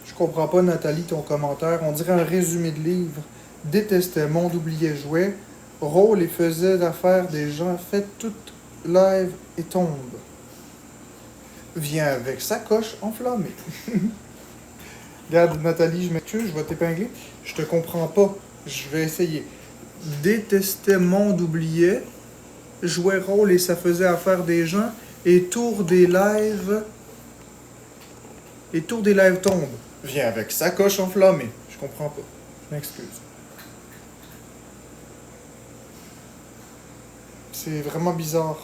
Je comprends pas, Nathalie, ton commentaire. On dirait un résumé de livre. Détestait monde oubliait jouet. Rôle et faisait d'affaires des gens. Fait toute live et tombe. Viens avec sacoche enflammée. Regarde, Nathalie, je m'excuse, je vais t'épingler. Je te comprends pas. Je vais essayer. Détestait monde oubliait. Jouait rôle et ça faisait affaire des gens. Et tour des lives. Et tour des lives tombe. Viens avec sacoche enflammée. Je comprends pas. Je m'excuse. C'est vraiment bizarre.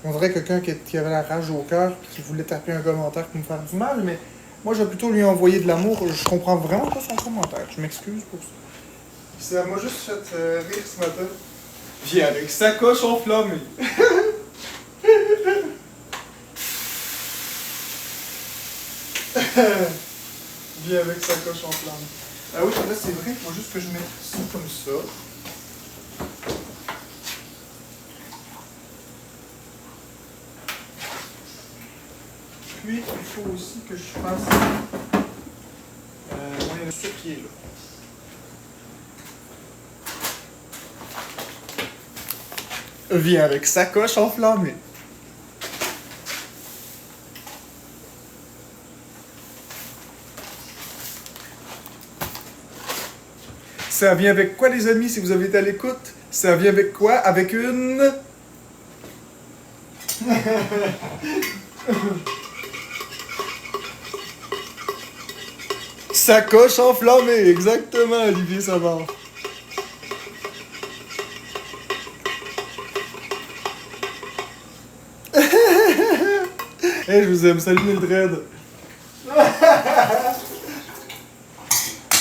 On dirait quelqu'un qui avait la rage au cœur et qui voulait taper un commentaire pour me faire du mal, mais moi, je vais plutôt lui envoyer de l'amour. Je comprends vraiment pas son commentaire. Je m'excuse pour ça. Ça m'a juste fait rire ce matin. Viens avec sacoche enflammée. Viens avec sacoche enflammée. Ah oui, là, c'est vrai. Il faut juste que je mette ça comme ça. Puis, il faut aussi que je fasse ce qui est là. Viens avec sacoche enflammée. Ça vient avec quoi, les amis, si vous avez été à l'écoute? Ça vient avec quoi? Avec une... Sacoche enflammée, exactement, Olivier Savard. Hey, je vous aime, salut Mildred.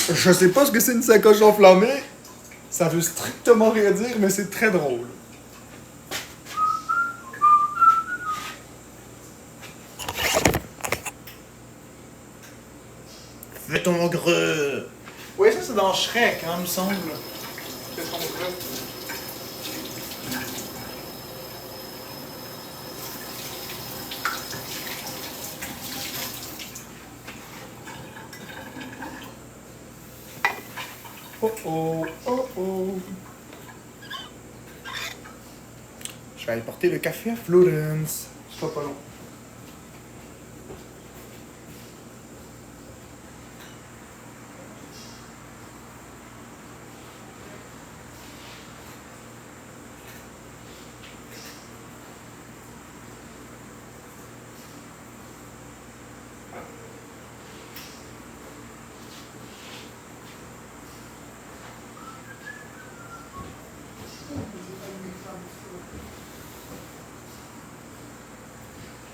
Je sais pas ce que c'est une sacoche enflammée. Ça veut strictement rien dire, mais c'est très drôle. Fais ton greu. Oui, ça c'est dans Shrek, hein, me semble. Fais ton greu. Oh oh, oh oh. Je vais aller porter le café à Florence. C'est pas long.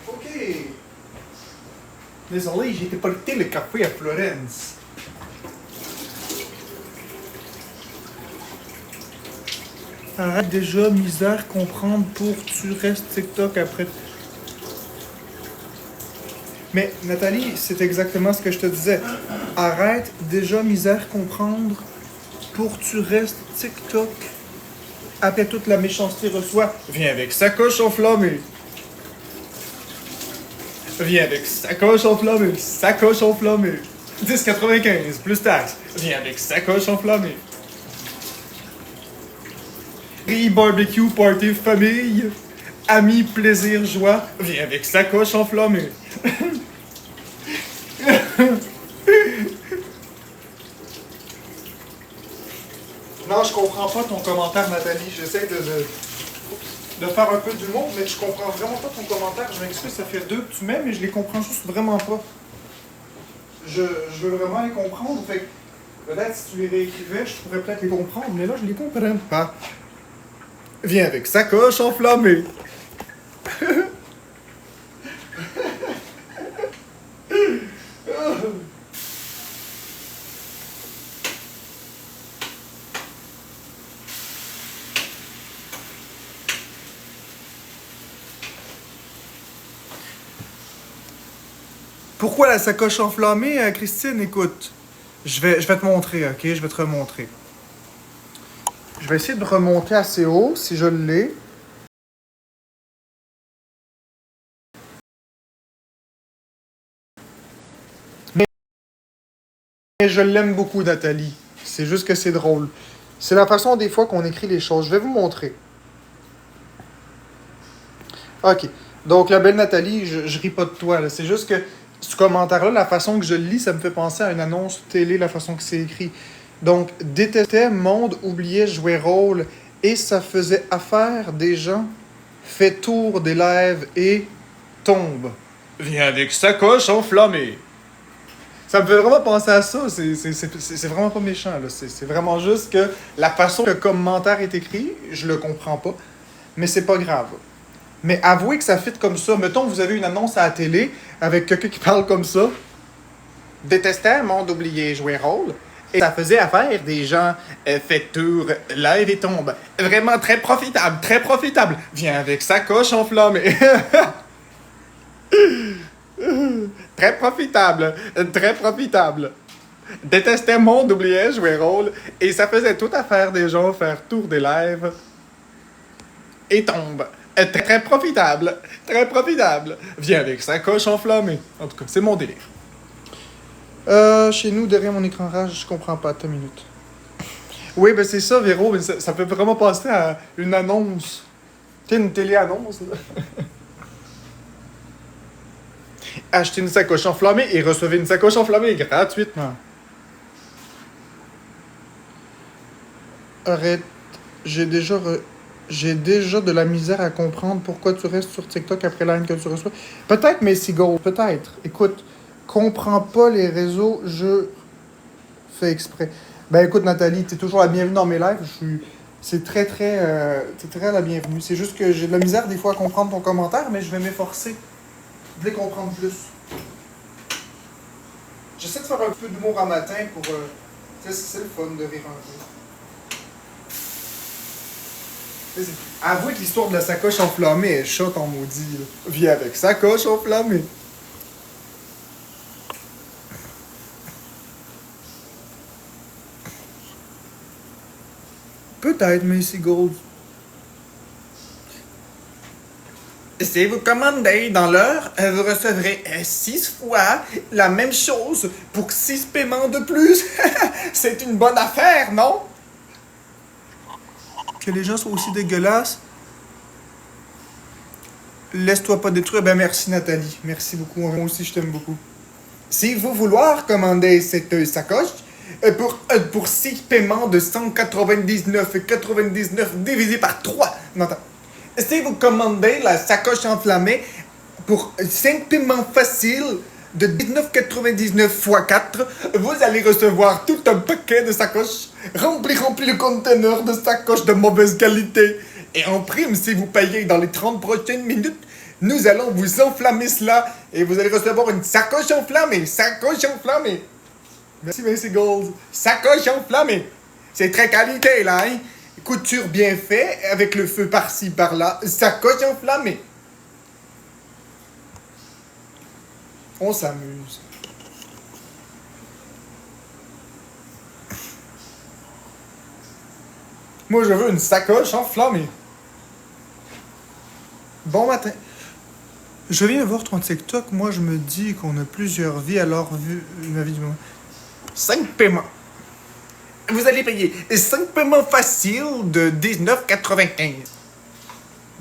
Ok. Désolé, j'ai été porter le café à Florence. Arrête déjà, misère, comprendre pour tu restes TikTok après. Mais Nathalie, c'est exactement ce que je te disais. Arrête déjà, misère, comprendre pour tu restes TikTok après toute la méchanceté reçoit. Viens avec sacoche enflammée. Viens avec sacoche enflammée. Sacoche enflammée. 10,95 plus taxe. Viens avec sacoche enflammée. Riz, barbecue, party, famille. Amis, plaisir, joie. Viens avec sacoche enflammée. Non, je comprends pas ton commentaire, Nathalie. J'essaie de faire un peu d'humour, mais je comprends vraiment pas ton commentaire. Je m'excuse, ça fait deux que tu mets, mais je les comprends juste vraiment pas. Je veux vraiment les comprendre. Fait que peut-être si tu les réécrivais, je pourrais peut-être les comprendre, mais là, je les comprends pas. Viens avec sacoche enflammée. Pourquoi la sacoche enflammée, Christine? Écoute, je vais te montrer, ok? Je vais te remontrer. Je vais essayer de remonter assez haut, si je l'ai. Mais je l'aime beaucoup, Nathalie. C'est juste que c'est drôle. C'est la façon des fois qu'on écrit les choses. Je vais vous montrer. OK. Donc, la belle Nathalie, je ris pas de toi, là. C'est juste que ce commentaire-là, la façon que je le lis, ça me fait penser à une annonce télé, la façon que c'est écrit. Donc, détestait, monde, oubliait, jouait rôle, et ça faisait affaire des gens, fait tour des lèvres et tombe. Viens avec sacoche enflammée. Ça me fait vraiment penser à ça. C'est vraiment pas méchant, là. C'est vraiment juste que la façon que le commentaire est écrit, je le comprends pas. Mais c'est pas grave. Mais avouez que ça fit comme ça. Mettons que vous avez une annonce à la télé avec quelqu'un qui parle comme ça. Détestait, monde oublié, jouer rôle. Et ça faisait affaire des gens fait tour, live et tombe. Vraiment très profitable, très profitable. Viens avec sacoche enflammée. Très profitable, très profitable. Détestait monde oublié, jouer rôle. Et ça faisait toute affaire des gens faire tour des lèvres et tombe. Très, très profitable. Très profitable. Viens avec sacoche enflammée. En tout cas, c'est mon délire. Chez nous, derrière mon écran rage, je comprends pas. Attends une minute. Oui, ben c'est ça, Véro. Mais ça peut vraiment passer à une annonce. Tu sais, une télé-annonce, là. Achetez une sacoche enflammée et recevez une sacoche enflammée gratuitement. Arrête. J'ai déjà de la misère à comprendre pourquoi tu restes sur TikTok après la haine que tu reçois. Peut-être Messi Gold, peut-être. Écoute, comprends pas les réseaux, je fais exprès. Ben écoute Nathalie, t'es toujours la bienvenue dans mes lives. C'est t'es très la bienvenue. C'est juste que j'ai de la misère des fois à comprendre ton commentaire, mais je vais m'efforcer de les comprendre plus. J'essaie de faire un peu d'humour à matin pour... c'est le fun de rire un peu. Avouez que l'histoire de la sacoche enflammée est shot en maudit. Là. Viens avec sacoche enflammée. Peut-être, Macy Gold. Si vous commandez dans l'heure, vous recevrez 6 fois la même chose pour 6 paiements de plus. C'est une bonne affaire, non? Que les gens soient aussi dégueulasses. Laisse-toi pas détruire. Ben merci Nathalie. Merci beaucoup. Moi aussi je t'aime beaucoup. Si vous vouloir commander cette sacoche, pour 6 paiements de 199,99 divisé par 3. Non, attends. Si vous commandez la sacoche enflammée pour 5 paiements faciles de 19,99 x 4, vous allez recevoir tout un paquet de sacoches rempli le conteneur de sacoches de mauvaise qualité. Et en prime, si vous payez dans les 30 prochaines minutes, nous allons vous enflammer cela et vous allez recevoir une sacoche enflammée. Sacoche enflammée. Merci Gold. Sacoche enflammée. C'est très qualité là, hein? Couture bien fait, avec le feu par-ci par-là. Sacoche enflammée. On s'amuse. Moi, je veux une sacoche enflammée. Bon matin. Je viens voir ton TikTok. Moi, je me dis qu'on a plusieurs vies, alors vu ma vie du moment. 5 paiements. Vous allez payer 5 paiements faciles de 19,95.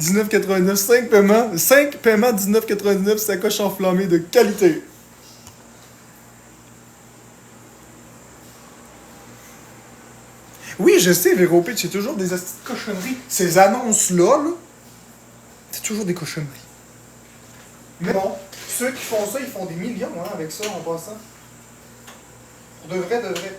19,99, 5 paiements. 5 paiements, 19,99, sacoche enflammée de qualité. Oui, je sais, Véro Pitch, c'est toujours des cochonneries. Ces annonces-là, là, c'est toujours des cochonneries. Mais bon, ceux qui font ça, ils font des millions hein, avec ça en passant. Pour de vrai, de vrai.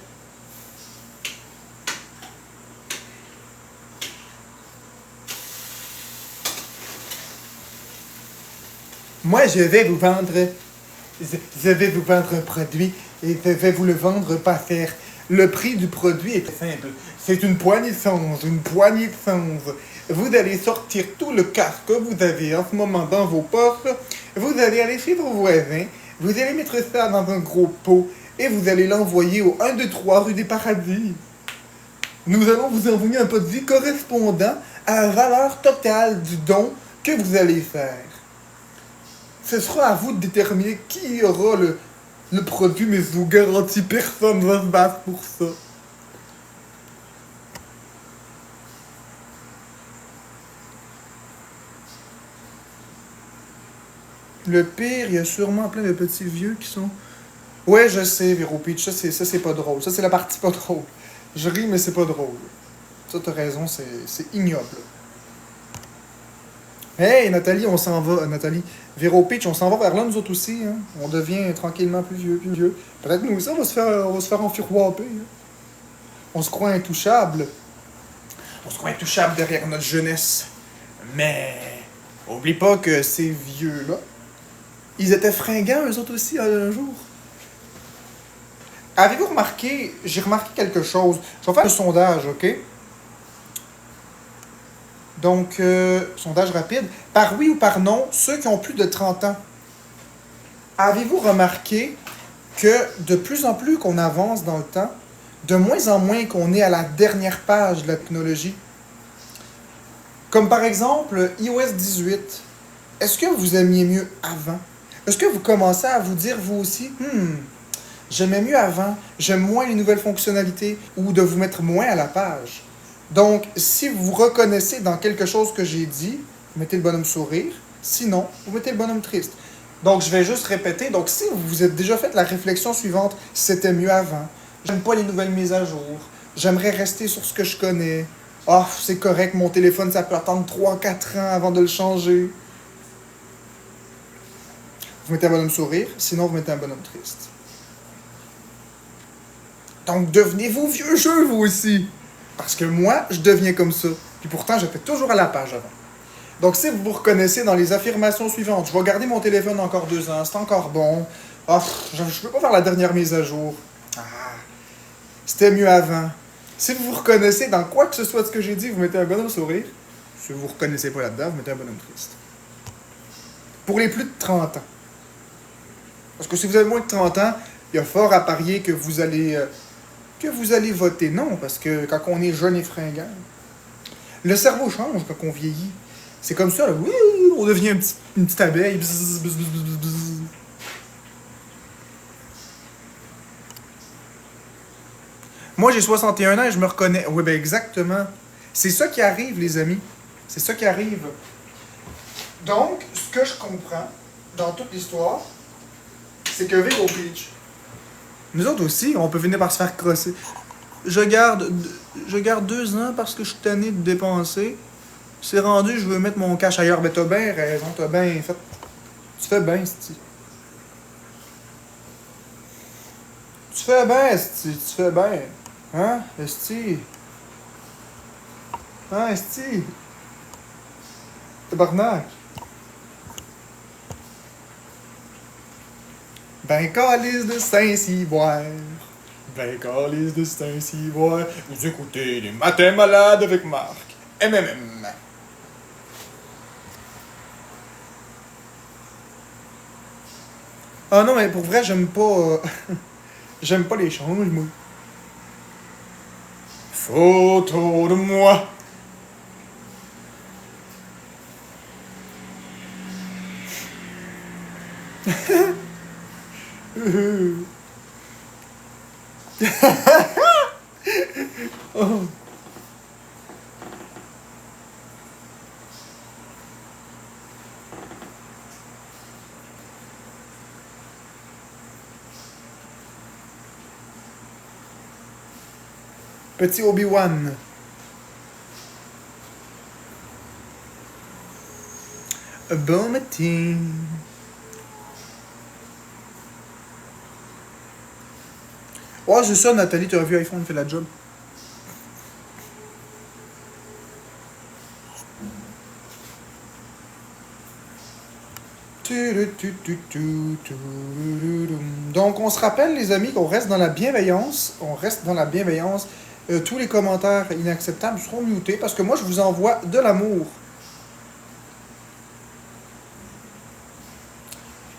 Moi, je vais vous vendre un produit et je vais vous le vendre pas cher. Le prix du produit est simple. C'est une poignée de songe, une poignée de songe. Vous allez sortir tout le cash que vous avez en ce moment dans vos poches. Vous allez aller chez vos voisins. Vous allez mettre ça dans un gros pot et vous allez l'envoyer au 1, 2, 3 rue des Paradis. Nous allons vous envoyer un produit correspondant à la valeur totale du don que vous allez faire. Ce sera à vous de déterminer qui aura le produit, mais je vous garantis, personne va se battre pour ça. Le pire, il y a sûrement plein de petits vieux qui sont... Ouais, je sais, Vero Peach, ça c'est pas drôle. Ça, c'est la partie pas drôle. Je ris, mais c'est pas drôle. Ça, t'as raison, c'est ignoble. Hey, Nathalie, on s'en va. Nathalie, Vero Peach, on s'en va vers là, nous autres aussi. Hein. On devient tranquillement plus vieux, plus vieux. Peut-être nous aussi, on va se faire enfirouaper. Hein. On se croit intouchable. On se croit intouchable derrière notre jeunesse. Mais, oublie pas que ces vieux-là, ils étaient fringants, eux autres aussi, un jour. Avez-vous remarqué, j'ai remarqué quelque chose. Je vais faire un sondage, OK? Donc, sondage rapide. Par oui ou par non, ceux qui ont plus de 30 ans, avez-vous remarqué que de plus en plus qu'on avance dans le temps, de moins en moins qu'on est à la dernière page de la technologie? Comme par exemple, iOS 18. Est-ce que vous aimiez mieux avant? Est-ce que vous commencez à vous dire, vous aussi, j'aimais mieux avant, j'aime moins les nouvelles fonctionnalités, ou de vous mettre moins à la page? Donc, si vous vous reconnaissez dans quelque chose que j'ai dit, vous mettez le bonhomme sourire. Sinon, vous mettez le bonhomme triste. Donc, je vais juste répéter. Donc, si vous vous êtes déjà fait la réflexion suivante, c'était mieux avant, j'aime pas les nouvelles mises à jour, j'aimerais rester sur ce que je connais, oh, c'est correct, mon téléphone, ça peut attendre 3-4 ans avant de le changer. Vous mettez un bonhomme sourire, sinon vous mettez un bonhomme triste. Donc, devenez-vous vieux jeu, vous aussi. Parce que moi, je deviens comme ça. Puis pourtant, j'étais toujours à la page avant. Donc, si vous vous reconnaissez dans les affirmations suivantes, je vais garder mon téléphone encore 2 ans, c'est encore bon. Ah, je ne peux pas faire la dernière mise à jour. Ah, c'était mieux avant. Si vous vous reconnaissez dans quoi que ce soit de ce que j'ai dit, vous mettez un bonhomme sourire. Si vous ne vous reconnaissez pas là-dedans, vous mettez un bonhomme triste. Pour les plus de 30 ans. Parce que si vous avez moins de 30 ans, il y a fort à parier que vous allez voter non, parce que quand on est jeune et fringant, le cerveau change quand on vieillit. C'est comme ça, là, oui, on devient une petite abeille. Bzz, bzz, bzz, bzz, bzz. Moi, j'ai 61 ans et je me reconnais. Oui, ben exactement. C'est ça qui arrive, les amis. C'est ça qui arrive. Donc, ce que je comprends dans toute l'histoire, c'est que Vero Peach, nous autres aussi, on peut finir par se faire crosser. Je garde 2 ans parce que je suis tanné de dépenser. C'est rendu, je veux mettre mon cash ailleurs. Ben t'as bien raison, t'as bien fait. Tu fais bien, c'ti. Tu fais bien, c'ti. Tu fais bien. Hein, c'ti. Hein, c'ti. Tabarnak. Ben calice de Saint-Cyboire. Ben calice de Saint-Cyboire. Vous écoutez les matins malades avec Marc. MMM. Ah non, mais pour vrai, j'aime pas... j'aime pas les changements, moi. Photo de moi. Oh. Petit Obi-Wan. Bon matin. Ouais, c'est ça, Nathalie, tu as vu iPhone fait la job. Donc, on se rappelle, les amis, qu'on reste dans la bienveillance. On reste dans la bienveillance. Tous les commentaires inacceptables seront mutés parce que moi, je vous envoie de l'amour.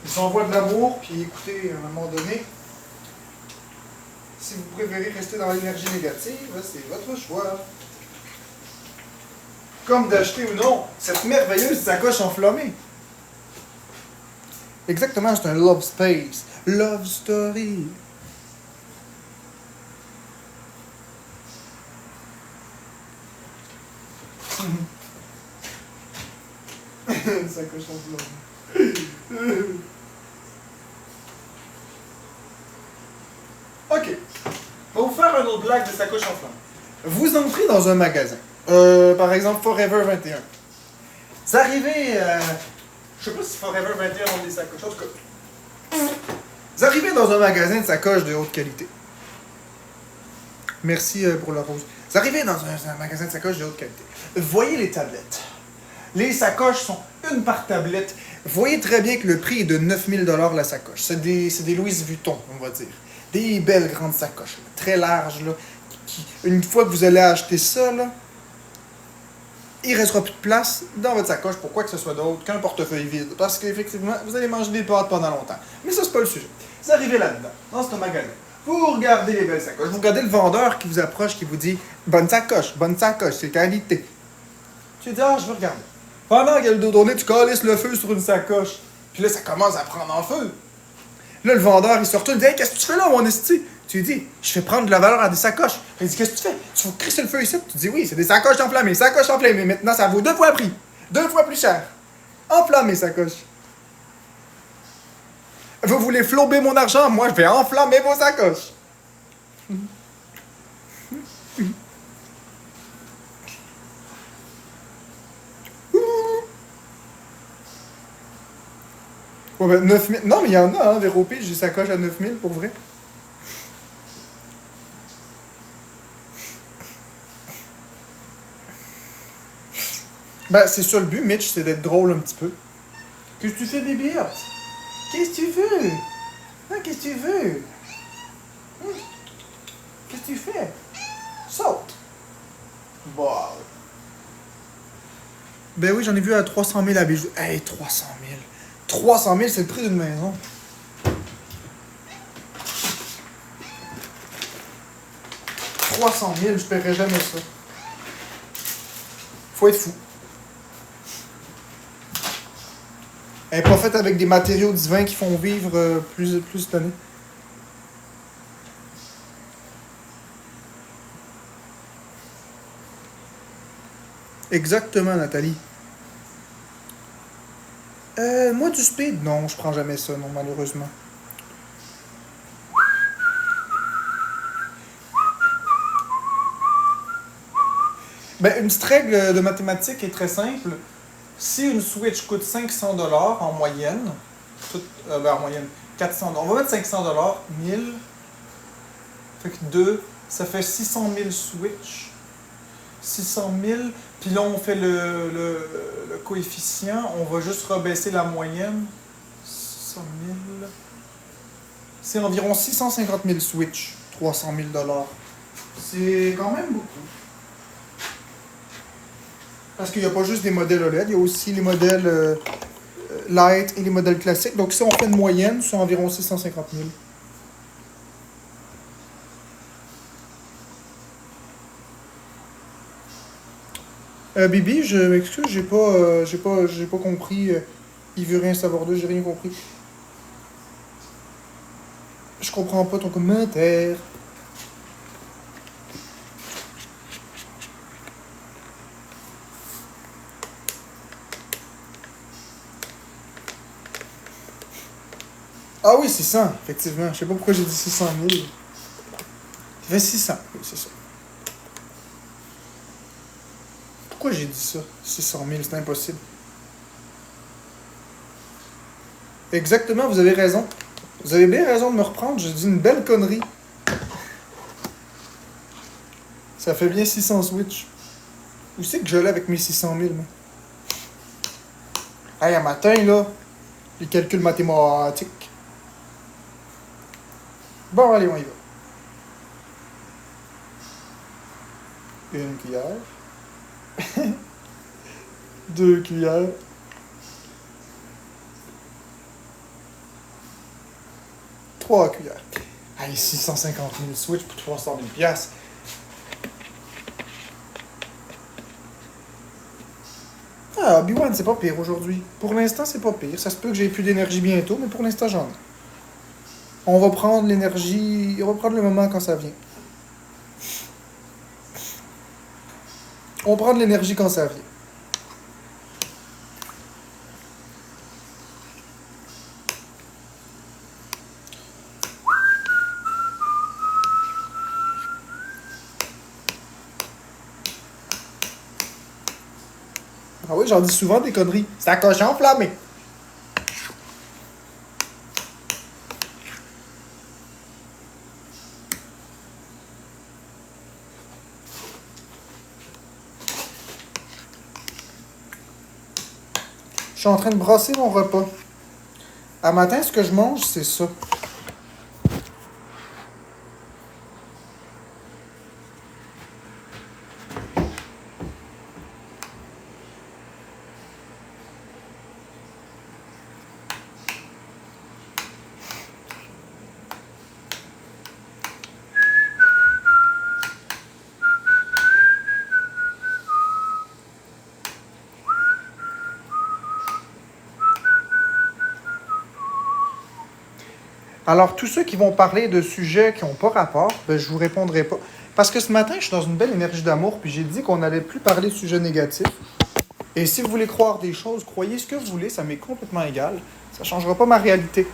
Je vous envoie de l'amour, puis écoutez, à un moment donné, si vous préférez rester dans l'énergie négative, c'est votre choix. Comme d'acheter ou non cette merveilleuse sacoche enflammée. Exactement, c'est un Love Space. Love Story. Sacoche en flamme. Ok. On va vous faire un autre blague de sacoche en flamme. Vous entrez dans un magasin. Par exemple, Forever 21. Vous arrivez... je sais pas si Forever 21 ont des sacoches. En tout cas, vous arrivez dans un magasin de sacoches de haute qualité. Merci pour la rose. Vous arrivez dans un magasin de sacoches de haute qualité. Vous voyez les tablettes. Les sacoches sont une par tablette. Vous voyez très bien que le prix est de 9 000 $ la sacoche. C'est des Louis Vuitton, on va dire. Des belles grandes sacoches, là, très larges. Là, une fois que vous allez acheter ça, là, il ne restera plus de place dans votre sacoche pour quoi que ce soit d'autre qu'un portefeuille vide. Parce qu'effectivement, vous allez manger des pâtes pendant longtemps. Mais ça, c'est pas le sujet. Vous arrivez là-dedans, dans ce magasin. Vous regardez les belles sacoches. Vous regardez le vendeur qui vous approche, qui vous dit « Bonne sacoche, c'est qualité. » Tu dis « Ah, je veux regarder. » Pendant qu'il y a le dos tourné, tu calisses le feu sur une sacoche. Puis là, ça commence à prendre en feu. Là, le vendeur, il se retourne et dit « Hey, qu'est-ce que tu fais là, mon esti? » Tu lui dis « Je fais prendre de la valeur à des sacoches. » Il dit « Qu'est-ce que tu fais? Tu vas crisser le feu ici? » Tu dis « Oui, c'est des sacoches enflammées. Sacoches enflammées. Maintenant, ça vaut 2 fois le prix. 2 fois plus cher. Enflammées, sacoches. Vous voulez flamber mon argent? Moi, je vais enflammer vos sacoches. » Ouais, ben 9 000... Non, mais il y en a, hein, Véro P, j'ai des sacoches à 9 000, pour vrai. Ben, c'est ça le but, Mitch, c'est d'être drôle un petit peu. Qu'est-ce que tu fais, bébé? Qu'est-ce que tu veux? Hein, qu'est-ce que tu veux? Qu'est-ce que tu fais? Saute! Wow. Ben oui, j'en ai vu à 300 000 à bijoux. Hey, 300 000. 300 000, c'est le prix d'une maison. « 300 000, je paierai jamais ça. Faut être fou. Elle n'est pas faite avec des matériaux divins qui font vivre plus d'années. Exactement, Nathalie. Moi, du speed? Non, je prends jamais ça, non, malheureusement. Ben, une petite règle de mathématiques est très simple. Si une Switch coûte 500 $ en moyenne, en moyenne 400 $, on va mettre 500 $, 1000, fait que 2, ça fait 600 000 Switch. 600 000, puis là on fait le coefficient, on va juste rebaisser la moyenne. 600 000. C'est environ 650 000 Switch, 300 000 $. C'est quand même beaucoup. Parce qu'il n'y a pas juste des modèles OLED, il y a aussi les modèles Light et les modèles classiques. Donc si on fait une moyenne, c'est environ 650 000. Bibi, je m'excuse, j'ai pas compris. Il veut rien savoir d'eux, j'ai rien compris. Je comprends pas ton commentaire. Ah oui, 600, effectivement. Je sais pas pourquoi j'ai dit 600 000. Ça fait 600, oui, c'est ça. Pourquoi j'ai dit ça? 600 000, c'est impossible. Exactement, vous avez raison. Vous avez bien raison de me reprendre, j'ai dit une belle connerie. Ça fait bien 600 Switch. Où c'est que je l'ai avec mes 600 000, moi? Hey, un matin, là, les calculs mathématiques. Bon, allez, on y va. Une cuillère. 2 cuillères. 3 cuillères. Hey, 650 000 Switch pour 300 000 $. Ah, Obi-Wan, c'est pas pire aujourd'hui. Pour l'instant, c'est pas pire. Ça se peut que j'ai plus d'énergie bientôt, mais pour l'instant, j'en ai. On va prendre l'énergie, on va prendre le moment quand ça vient. On prend de l'énergie quand ça vient. Ah oui, j'en dis souvent des conneries. C'est un cochon enflammé. Je suis en train de brasser mon repas. À matin, ce que je mange, c'est ça. Alors, tous ceux qui vont parler de sujets qui n'ont pas rapport, ben, je vous répondrai pas. Parce que ce matin, je suis dans une belle énergie d'amour, puis j'ai dit qu'on n'allait plus parler de sujets négatifs. Et si vous voulez croire des choses, croyez ce que vous voulez, ça m'est complètement égal. Ça ne changera pas ma réalité.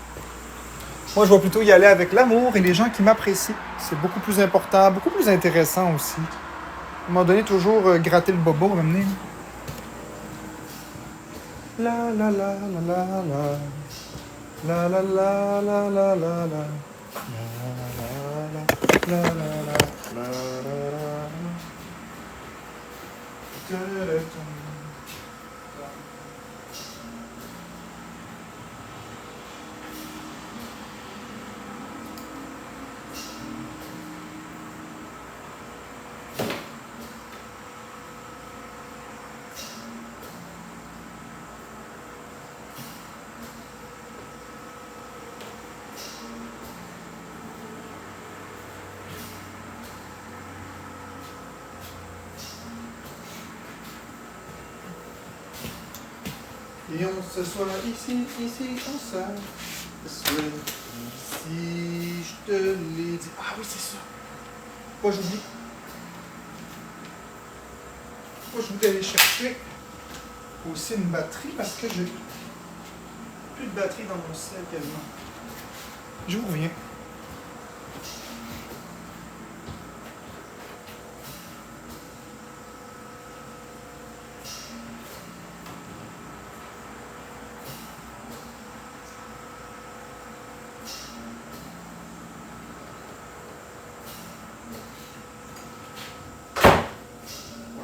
Moi, je vais plutôt y aller avec l'amour et les gens qui m'apprécient. C'est beaucoup plus important, beaucoup plus intéressant aussi. À un moment donné, toujours gratter le bobo, m'amener. La la la la la la. La la la la la la la. La la la la la la. Et on s'assoit ici, on s'assoit ici, je te l'ai dit. Ah oui, c'est ça. Pas j'oublie. Pas j'oublie d'aller chercher aussi une batterie parce que j'ai plus de batterie dans mon sel quasiment. Je vous reviens.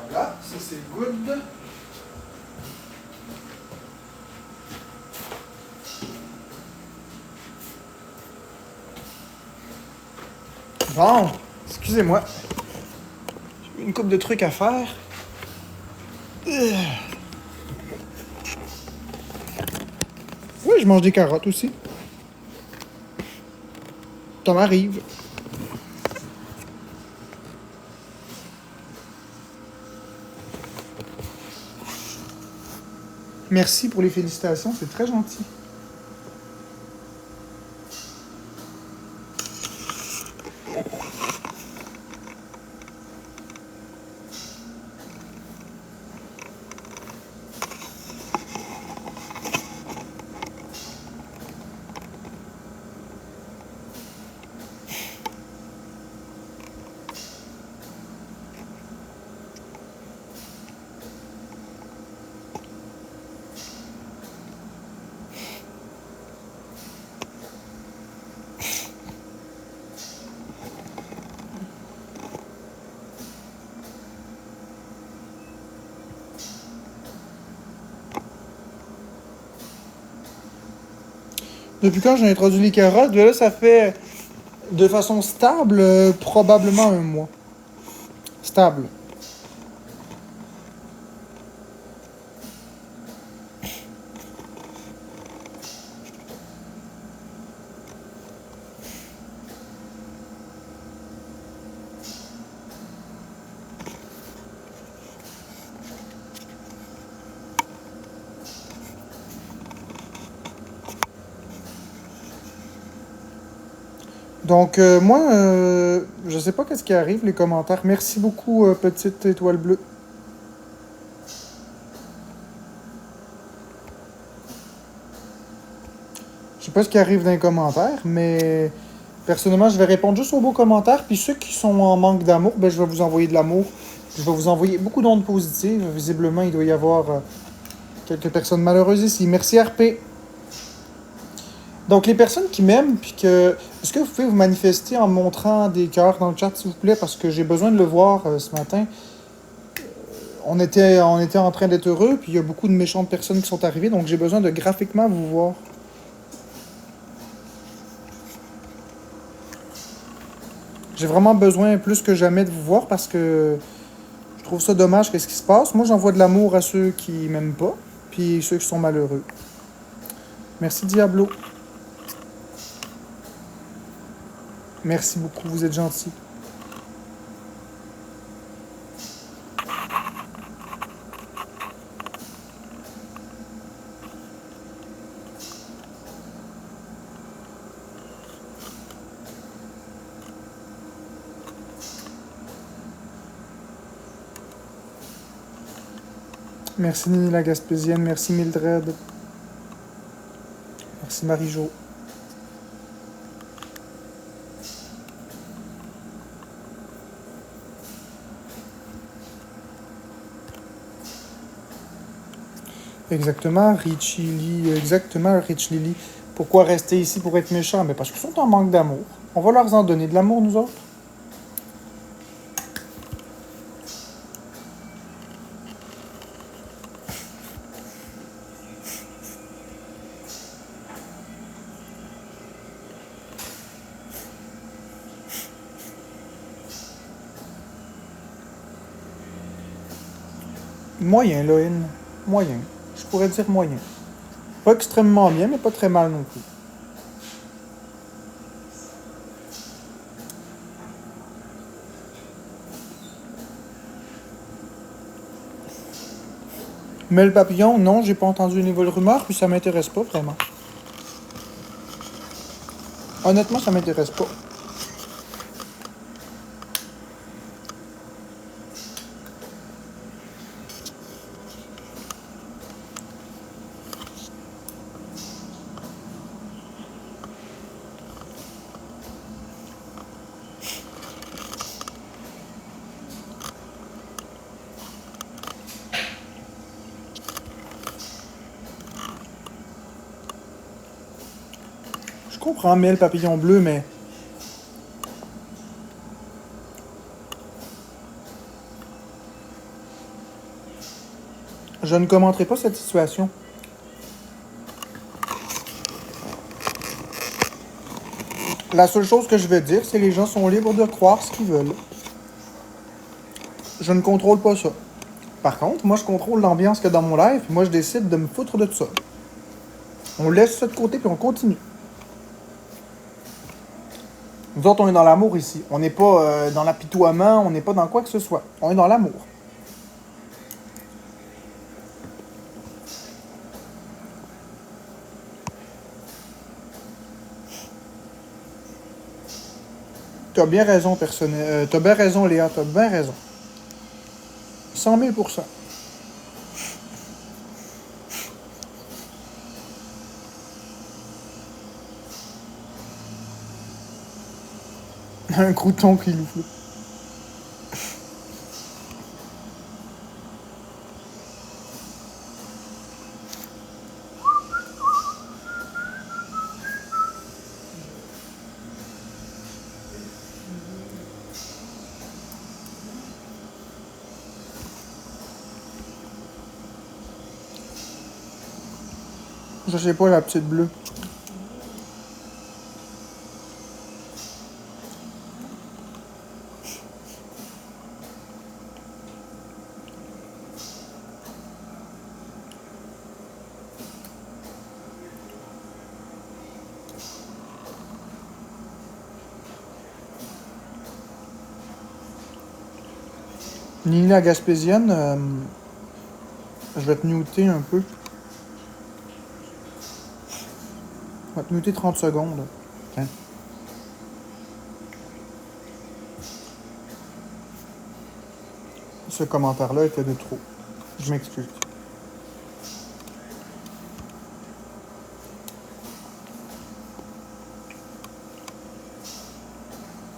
Voilà, ça c'est good. Bon, excusez-moi. J'ai une couple de trucs à faire. Oui, je mange des carottes aussi. Ça m'arrive. Merci pour les félicitations, c'est très gentil. Depuis quand j'ai introduit les carottes, là, ça fait de façon stable, probablement un mois. Stable. Donc, moi, je sais pas qu'est-ce qui arrive, les commentaires. Merci beaucoup, petite étoile bleue. Je sais pas ce qui arrive dans les commentaires, mais personnellement, je vais répondre juste aux beaux commentaires. Puis ceux qui sont en manque d'amour, ben, je vais vous envoyer de l'amour. Je vais vous envoyer beaucoup d'ondes positives. Visiblement, il doit y avoir quelques personnes malheureuses ici. Merci RP. Donc, les personnes qui m'aiment, puis que. Est-ce que vous pouvez vous manifester en montrant des cœurs dans le chat, s'il vous plaît? Parce que j'ai besoin de le voir ce matin. On était en train d'être heureux, puis il y a beaucoup de méchantes personnes qui sont arrivées, donc j'ai besoin de graphiquement vous voir. J'ai vraiment besoin plus que jamais de vous voir parce que je trouve ça dommage qu'est-ce qui se passe. Moi, j'envoie de l'amour à ceux qui m'aiment pas, puis ceux qui sont malheureux. Merci Diablo. Merci beaucoup, vous êtes gentil. Merci Nini la Gaspésienne, merci Mildred. Merci Marie-Jo. Exactement, Rich Lily. Exactement, Rich Lily. Pourquoi rester ici pour être méchant? Mais parce qu'ils sont en manque d'amour. On va leur en donner de l'amour, nous autres. Moyen, Loïn. Moyen. Je pourrais dire moyen. Pas extrêmement bien, mais pas très mal non plus. Mais le papillon, non, j'ai pas entendu une nouvelle rumeur, puis ça m'intéresse pas vraiment. Honnêtement, ça m'intéresse pas. Je comprends, mais le papillon bleu, mais je ne commenterai pas cette situation. La seule chose que je vais dire, c'est que les gens sont libres de croire ce qu'ils veulent. Je ne contrôle pas ça. Par contre, moi, je contrôle l'ambiance qu'il y a dans mon live, puis moi, je décide de me foutre de ça. On laisse ça de côté, puis on continue. Nous autres, on est dans l'amour ici. On n'est pas dans l'apitoiement, on n'est pas dans quoi que ce soit. On est dans l'amour. T'as bien raison, t'as bien raison, Léa, t'as bien raison. 100 000%. Un crouton qui loufle. Je sais pas, la petite bleue. Nina Gaspésienne, je vais te muter un peu. Je vais te muter 30 secondes. Hein? Ce commentaire-là était de trop. Je m'excuse.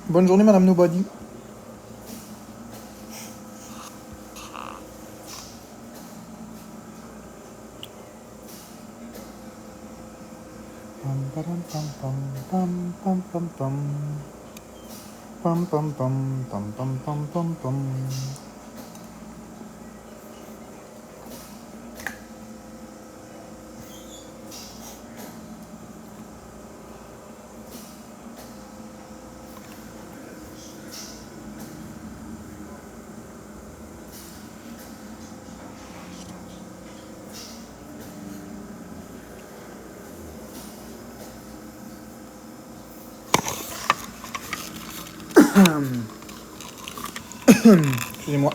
Bonne journée, Madame Nobody. Pam pam pam pam pam pam pam pam pam pam pam pam pam pam pam. Excusez-moi.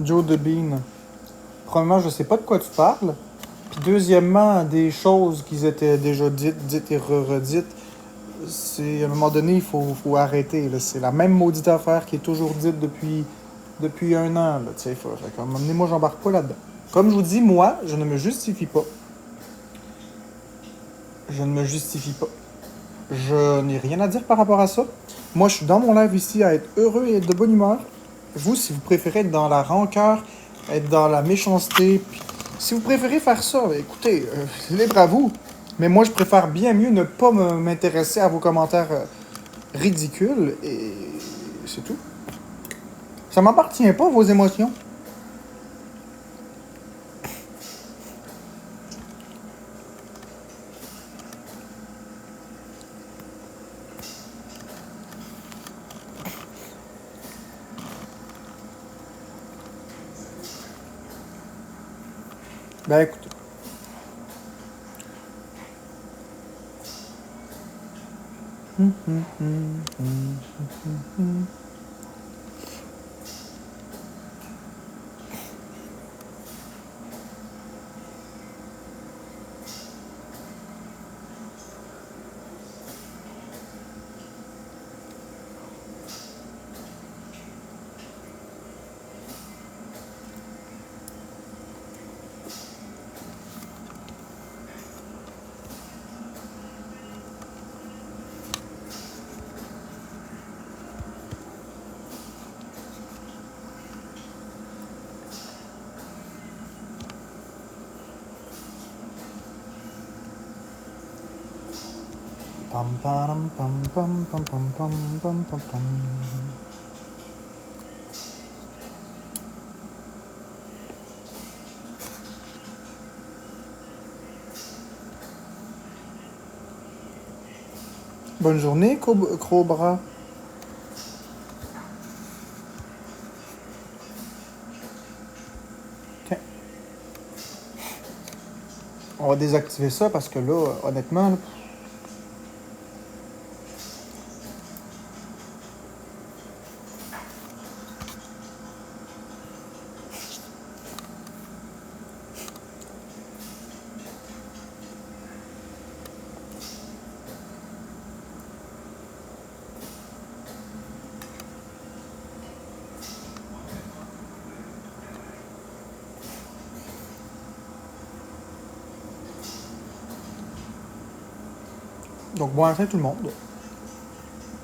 Joe the Bean. Premièrement, je sais pas de quoi tu parles. Puis deuxièmement, des choses qui étaient déjà dites et redites. C'est à un moment donné, il faut arrêter. Là. C'est la même maudite affaire qui est toujours dite depuis un an. Là, tu sais, comme, moi, j'embarque pas là-dedans. Comme je vous dis, moi, je ne me justifie pas. Je ne me justifie pas. Je n'ai rien à dire par rapport à ça. Moi, je suis dans mon live ici à être heureux et être de bonne humeur. Vous, si vous préférez être dans la rancœur, être dans la méchanceté, puis si vous préférez faire ça, écoutez, libre à vous. Mais moi, je préfère bien mieux ne pas m'intéresser à vos commentaires ridicules et c'est tout. Ça m'appartient pas, vos émotions. Ben écoute. Pam pam pam pam pam pam pam pam pam pam. Bonne journée, Cobra. Ok. On va désactiver ça parce que là, honnêtement, là, donc bon matin tout le monde.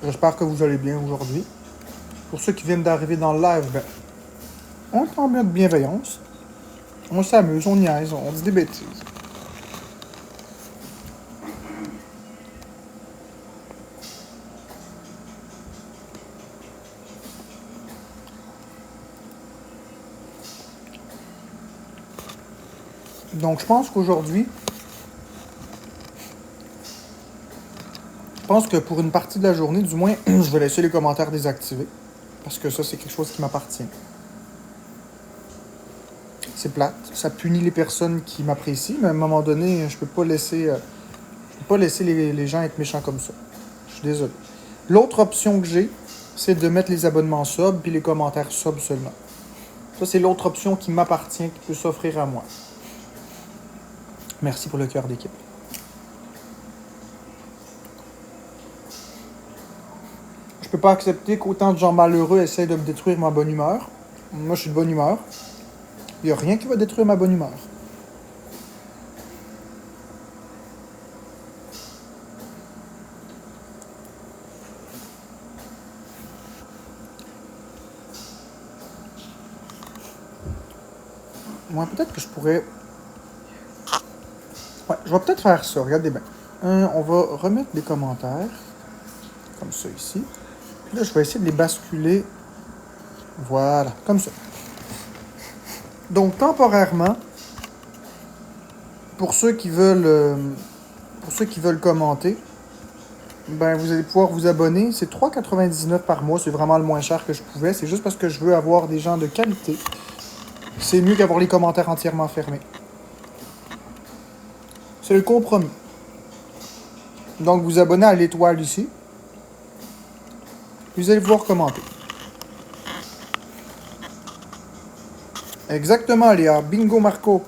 J'espère que vous allez bien aujourd'hui. Pour ceux qui viennent d'arriver dans le live, ben, on est en bien de bienveillance. On s'amuse, on niaise, on dit des bêtises. Donc je pense qu'aujourd'hui, je pense que pour une partie de la journée, du moins, je vais laisser les commentaires désactivés. Parce que ça, c'est quelque chose qui m'appartient. C'est plate. Ça punit les personnes qui m'apprécient, mais à un moment donné, je peux pas laisser pas laisser les gens être méchants comme ça. Je suis désolé. L'autre option que j'ai, c'est de mettre les abonnements sub puis les commentaires sub seulement. Ça, c'est l'autre option qui m'appartient, qui peut s'offrir à moi. Merci pour le cœur d'équipe. Je peux pas accepter qu'autant de gens malheureux essayent de me détruire ma bonne humeur. Moi, je suis de bonne humeur. Il n'y a rien qui va détruire ma bonne humeur. Moi, peut-être que je pourrais... Ouais, je vais peut-être faire ça. Regardez bien. On va remettre les commentaires. Comme ça, ici. Puis là, je vais essayer de les basculer. Voilà, comme ça. Donc, temporairement, pour ceux qui veulent commenter, ben, vous allez pouvoir vous abonner. C'est 3,99 par mois. C'est vraiment le moins cher que je pouvais. C'est juste parce que je veux avoir des gens de qualité. C'est mieux qu'avoir les commentaires entièrement fermés. C'est le compromis. Donc, vous abonnez à l'étoile ici. Vous allez pouvoir commenter. Exactement, Léa. Bingo, Marco.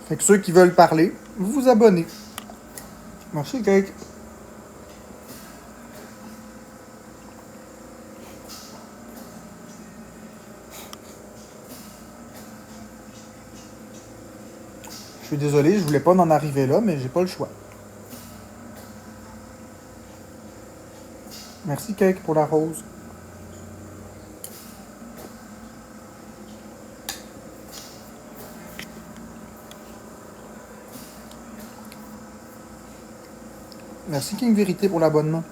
Fait que ceux qui veulent parler, vous vous abonnez. Merci, Cake. Je suis désolé, je voulais pas en arriver là, mais j'ai pas le choix. Merci, Cake, pour la rose. Merci, King Vérité, pour l'abonnement.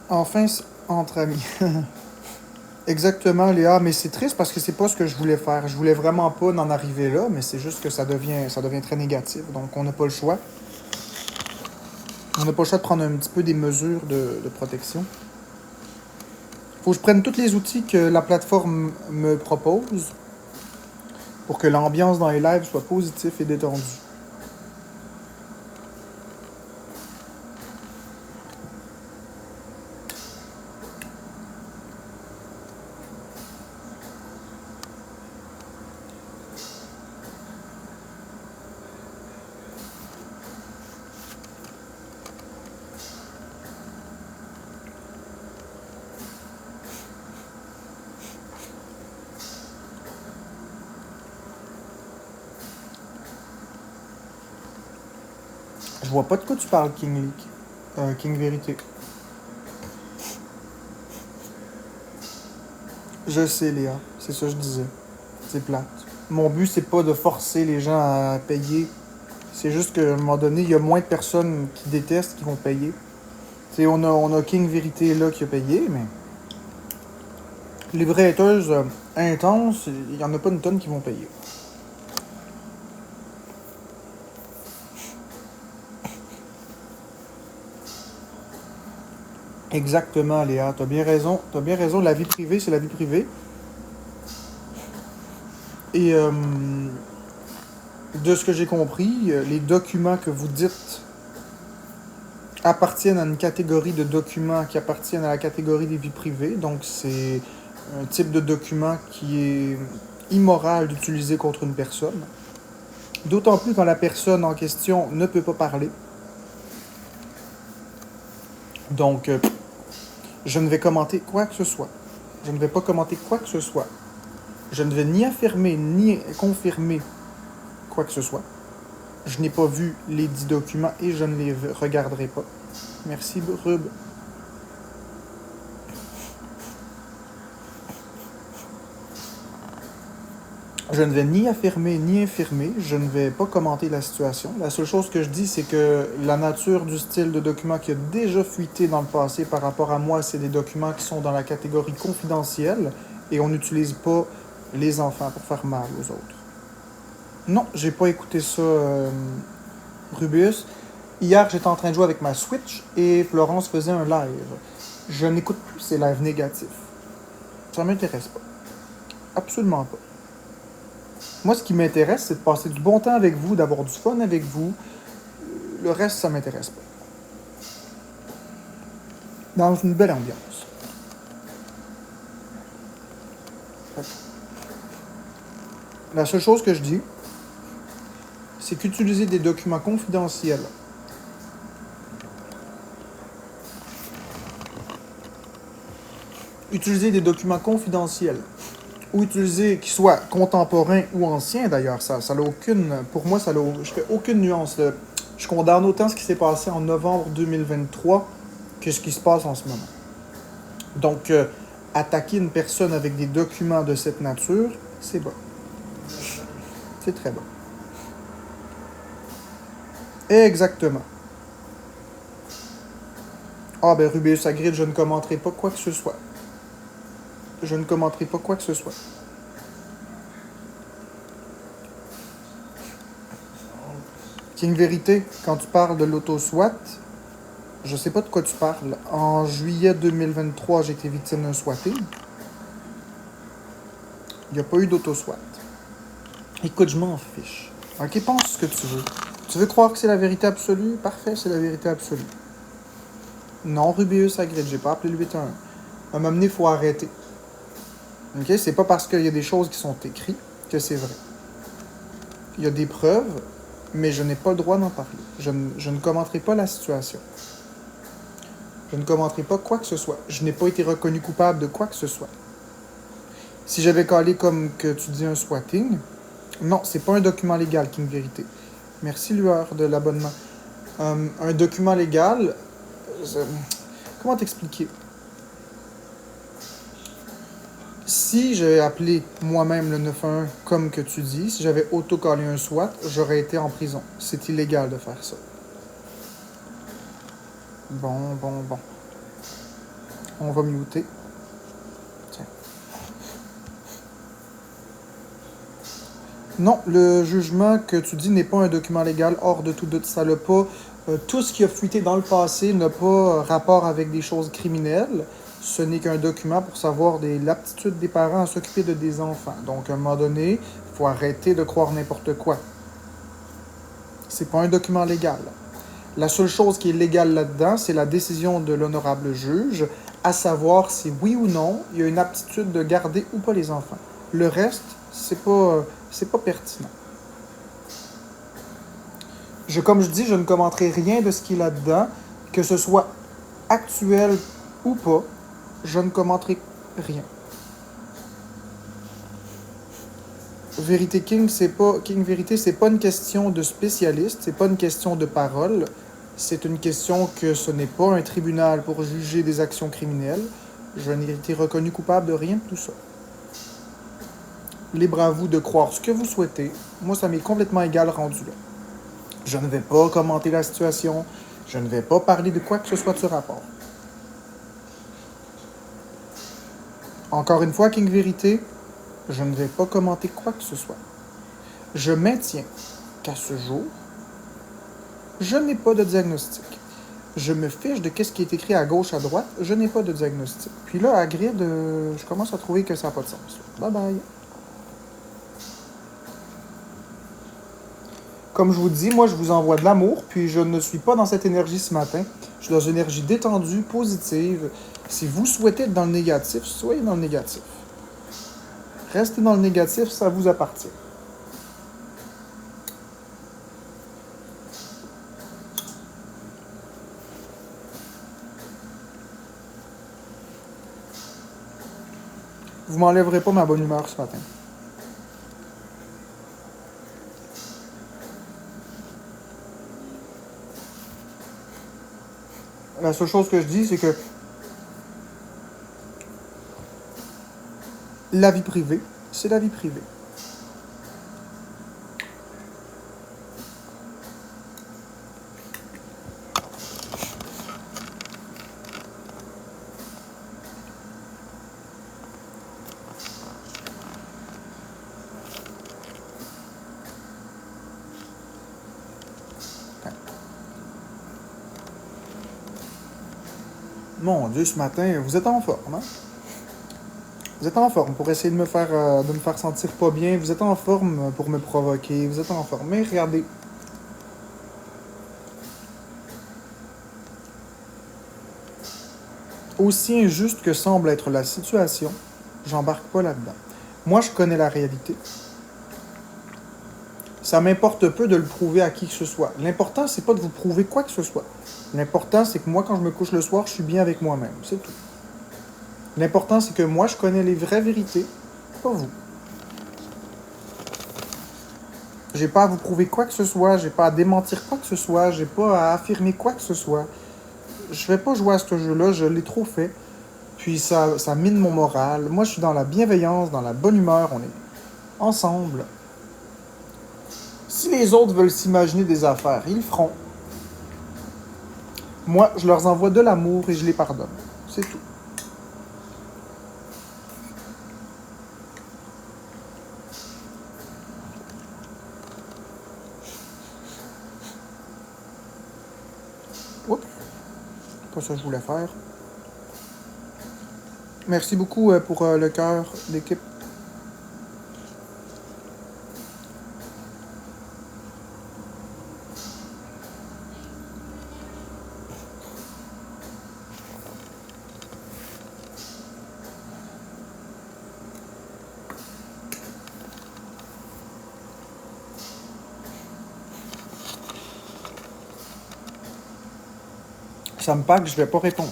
Enfin, entre amis. Exactement, Léa, mais c'est triste parce que c'est pas ce que je voulais faire. Je voulais vraiment pas en arriver là, mais c'est juste que ça devient très négatif. Donc, on n'a pas le choix. On n'a pas le choix de prendre un petit peu des mesures de protection. Faut que je prenne tous les outils que la plateforme me propose pour que l'ambiance dans les lives soit positive et détendue. Je vois pas de quoi tu parles, King Leak. King Vérité. Je sais, Léa. C'est ça que je disais. C'est plate. Mon but, c'est pas de forcer les gens à payer. C'est juste qu'à un moment donné, il y a moins de personnes qui détestent qui vont payer. T'sais, on a King Vérité là qui a payé, mais les vraies hateuses intenses, il y en a pas une tonne qui vont payer. Exactement, Léa. T'as bien raison. T'as bien raison. La vie privée, c'est la vie privée. Et de ce que j'ai compris, les documents que vous dites appartiennent à une catégorie de documents qui appartiennent à la catégorie des vies privées. Donc, c'est un type de document qui est immoral d'utiliser contre une personne. D'autant plus quand la personne en question ne peut pas parler. Donc, je ne vais commenter quoi que ce soit. Je ne vais pas commenter quoi que ce soit. Je ne vais ni affirmer ni confirmer quoi que ce soit. Je n'ai pas vu les 10 documents et je ne les regarderai pas. Merci, Rub. Je ne vais ni affirmer ni infirmer, je ne vais pas commenter la situation. La seule chose que je dis, c'est que la nature du style de document qui a déjà fuité dans le passé par rapport à moi, c'est des documents qui sont dans la catégorie confidentielle et on n'utilise pas les enfants pour faire mal aux autres. Non, j'ai pas écouté ça, Rubius. Hier, j'étais en train de jouer avec ma Switch et Florence faisait un live. Je n'écoute plus ces lives négatifs. Ça m'intéresse pas. Absolument pas. Moi, ce qui m'intéresse, c'est de passer du bon temps avec vous, d'avoir du fun avec vous. Le reste, ça m'intéresse pas. Dans une belle ambiance. La seule chose que je dis, c'est qu'utiliser des documents confidentiels ou utiliser qu'ils soient contemporains ou anciens d'ailleurs, ça a aucune, pour moi, je fais aucune nuance. Là. Je condamne autant ce qui s'est passé en novembre 2023 que ce qui se passe en ce moment. Donc, attaquer une personne avec des documents de cette nature, c'est bon. C'est très bon. Exactement. Ah ben Rubius Hagrid, je ne commenterai pas quoi que ce soit. Je ne commenterai pas quoi que ce soit. King Vérité, quand tu parles de l'auto-SWAT, je sais pas de quoi tu parles. En juillet 2023, j'ai été victime d'un swatting. Il n'y a pas eu d'auto-SWAT. Écoute, je m'en fiche. Ok, pense ce que tu veux. Tu veux croire que c'est la vérité absolue? Parfait, c'est la vérité absolue. Non, Rubius Hagrid, j'ai pas appelé le 811. À m'amener, il faut arrêter. Ok, c'est pas parce qu'il y a des choses qui sont écrites que c'est vrai. Il y a des preuves, mais je n'ai pas le droit d'en parler. Je ne commenterai pas la situation. Je ne commenterai pas quoi que ce soit. Je n'ai pas été reconnu coupable de quoi que ce soit. Si j'avais calé comme que tu dis un swatting, non, c'est pas un document légal, King Vérité. Merci, Lueur, de l'abonnement. Un document légal, comment t'expliquer? Si j'avais appelé moi-même le 911 comme que tu dis, si j'avais auto-collé un SWAT, j'aurais été en prison. C'est illégal de faire ça. Bon. On va muter. Tiens. Non, le jugement que tu dis n'est pas un document légal, hors de tout doute. Ça n'a pas... tout ce qui a fuité dans le passé n'a pas rapport avec des choses criminelles. Ce n'est qu'un document pour savoir l'aptitude des parents à s'occuper de des enfants. Donc, à un moment donné, il faut arrêter de croire n'importe quoi. C'est pas un document légal. La seule chose qui est légale là-dedans, c'est la décision de l'honorable juge, à savoir si oui ou non, il y a une aptitude de garder ou pas les enfants. Le reste, c'est pas pertinent. Comme je dis, je ne commenterai rien de ce qui est là-dedans, que ce soit actuel ou pas. Je ne commenterai rien. Vérité King, King Vérité, c'est pas une question de spécialiste, c'est pas une question de parole. C'est une question que ce n'est pas un tribunal pour juger des actions criminelles. Je n'ai été reconnu coupable de rien de tout ça. Libre à vous de croire ce que vous souhaitez. Moi, ça m'est complètement égal rendu là. Je ne vais pas commenter la situation. Je ne vais pas parler de quoi que ce soit de ce rapport. Encore une fois, King Vérité, je ne vais pas commenter quoi que ce soit. Je maintiens qu'à ce jour, je n'ai pas de diagnostic. Je me fiche de ce qui est écrit à gauche, à droite. Je n'ai pas de diagnostic. Puis là, à Grid, je commence à trouver que ça n'a pas de sens. Bye bye. Comme je vous dis, moi, je vous envoie de l'amour, puis je ne suis pas dans cette énergie ce matin. Je suis dans une énergie détendue, positive. Si vous souhaitez être dans le négatif, soyez dans le négatif. Restez dans le négatif, ça vous appartient. Vous m'enlèverez pas ma bonne humeur ce matin. La seule chose que je dis, c'est que la vie privée, c'est la vie privée. Mon Dieu, ce matin, vous êtes en forme, hein? Vous êtes en forme pour essayer de me faire sentir pas bien. Vous êtes en forme pour me provoquer. Vous êtes en forme. Mais regardez, aussi injuste que semble être la situation, j'embarque pas là-dedans. Moi, je connais la réalité. Ça m'importe peu de le prouver à qui que ce soit. L'important, c'est pas de vous prouver quoi que ce soit. L'important, c'est que moi, quand je me couche le soir, je suis bien avec moi-même. C'est tout. L'important, c'est que moi, je connais les vraies vérités, pas vous. J'ai pas à vous prouver quoi que ce soit, j'ai pas à démentir quoi que ce soit, j'ai pas à affirmer quoi que ce soit. Je vais pas jouer à ce jeu-là, je l'ai trop fait. Puis ça mine mon moral. Moi, je suis dans la bienveillance, dans la bonne humeur, on est ensemble. Si les autres veulent s'imaginer des affaires, ils le feront. Moi, je leur envoie de l'amour et je les pardonne. C'est tout. Oups, pas ça que je voulais faire. Merci beaucoup pour le cœur d'équipe. Ça me paraît que je vais pas répondre.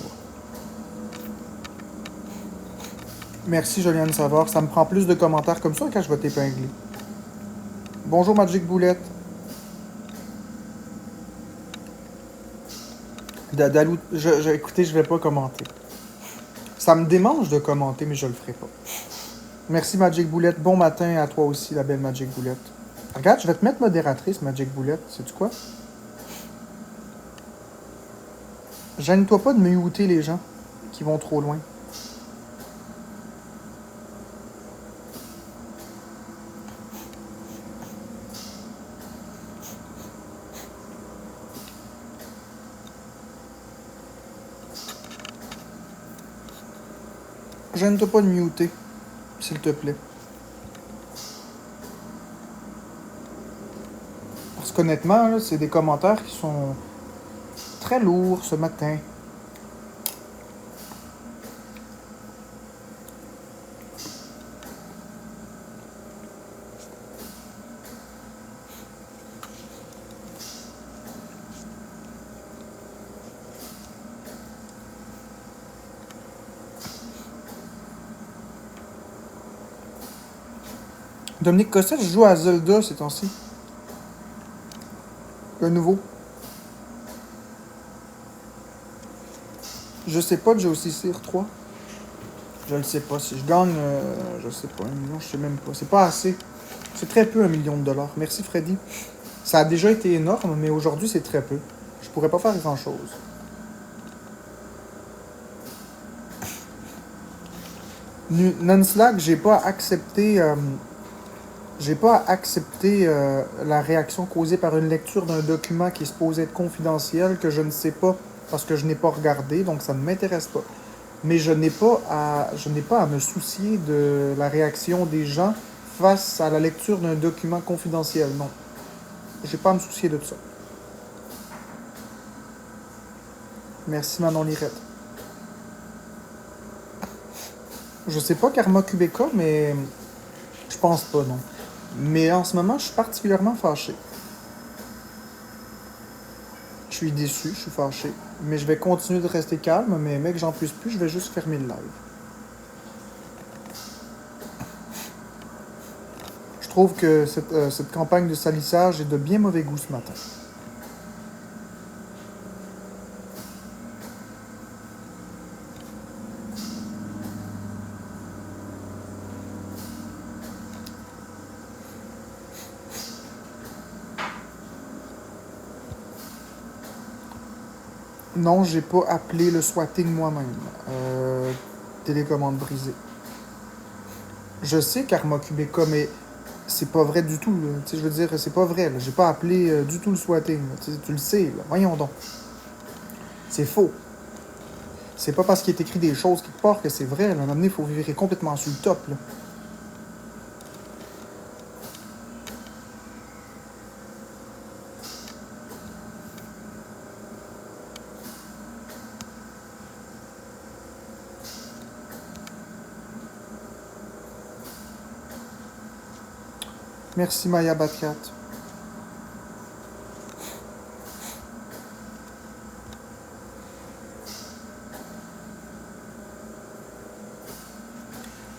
Merci Joliane Savard. Ça me prend plus de commentaires comme ça quand je vais t'épingler. Bonjour Magic Boulette. Écoutez, je vais pas commenter. Ça me démange de commenter, mais je le ferai pas. Merci Magic Boulette. Bon matin à toi aussi, la belle Magic Boulette. Regarde, je vais te mettre modératrice, Magic Boulette. Sais-tu quoi? Gêne-toi pas de me muter les gens qui vont trop loin. Gêne-toi pas de muter, s'il te plaît. Parce qu'honnêtement, là, c'est des commentaires qui sont très lourds ce matin. Dominique Cossette joue à Zelda ces temps-ci. Le nouveau. Je sais pas de Josie Cyr 3. Je le sais pas. Si je gagne, je sais pas, 1 million, je sais même pas. C'est pas assez. C'est très peu, 1 million de $. Merci Freddy. Ça a déjà été énorme, mais aujourd'hui c'est très peu. Je pourrais pas faire grand-chose. Nunslag, j'ai pas accepté la réaction causée par une lecture d'un document qui est supposé être confidentiel, que je ne sais pas parce que je n'ai pas regardé, donc ça ne m'intéresse pas. Mais je n'ai pas à me soucier de la réaction des gens face à la lecture d'un document confidentiel, non. J'ai pas à me soucier de ça. Merci Manon Lirette. Je sais pas Karma Kubeka, mais je pense pas, non. Mais en ce moment, je suis particulièrement fâché. Je suis déçu, je suis fâché. Mais je vais continuer de rester calme, mais mec, j'en puisse plus, je vais juste fermer le live. Je trouve que cette campagne de salissage est de bien mauvais goût ce matin. Non, j'ai pas appelé le swatting moi-même. Télécommande brisée. Je sais Karma Kubeka, mais c'est pas vrai du tout. Je veux dire, c'est pas vrai. J'ai pas appelé du tout le swatting. Tu le sais, là. Voyons donc. C'est faux. C'est pas parce qu'il est écrit des choses quelque part que c'est vrai. Là. À un moment donné, il faut virer complètement sur le top. Là. Merci Maya Batkat.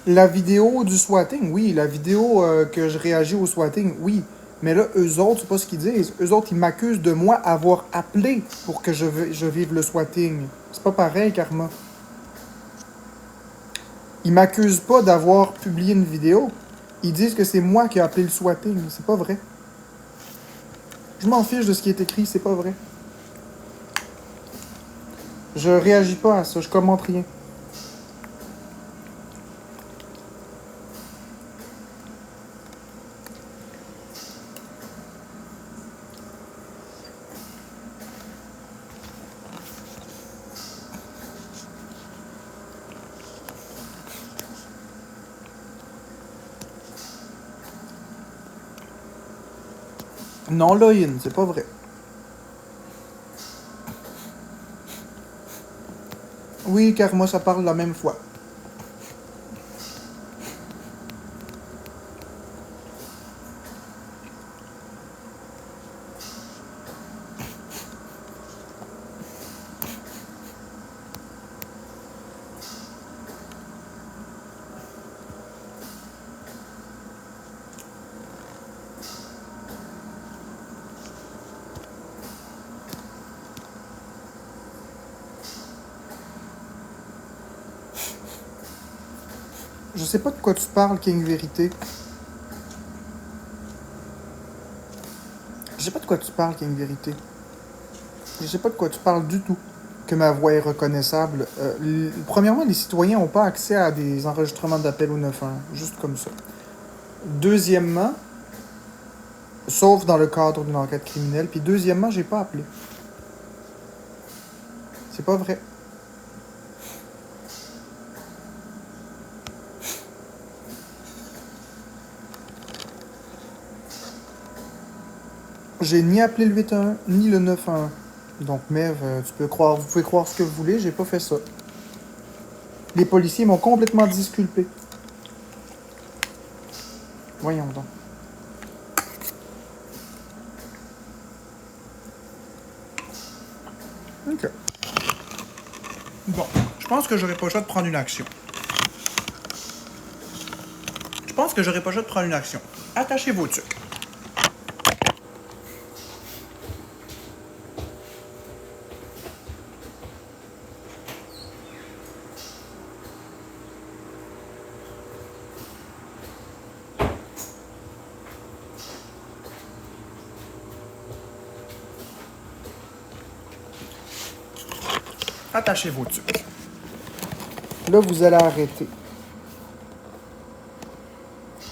La vidéo du swatting, oui. La vidéo que je réagis au swatting, oui. Mais là, eux autres, c'est pas ce qu'ils disent. Eux autres, ils m'accusent de moi avoir appelé pour que je vive le swatting. C'est pas pareil, Karma. Ils m'accusent pas d'avoir publié une vidéo. Ils disent que c'est moi qui ai appelé le swatting. C'est pas vrai. Je m'en fiche de ce qui est écrit, c'est pas vrai. Je réagis pas à ça, je commente rien. Non, Loïn, c'est pas vrai. Oui, car moi, ça parle la même fois. Je sais pas de quoi tu parles, King Vérité. Je sais pas de quoi tu parles, King Vérité. Je sais pas de quoi tu parles du tout. Que ma voix est reconnaissable. Premièrement, les citoyens n'ont pas accès à des enregistrements d'appel au 911. Juste comme ça. Deuxièmement, sauf dans le cadre d'une enquête criminelle. Puis deuxièmement, j'ai pas appelé. C'est pas vrai. J'ai ni appelé le 811, ni le 911. Donc, Mev, vous pouvez croire ce que vous voulez, j'ai pas fait ça. Les policiers m'ont complètement disculpé. Voyons donc. Ok. Bon, je pense que j'aurais pas le choix de prendre une action. Attachez vos trucs. Attachez vos trucs. Là, vous allez arrêter.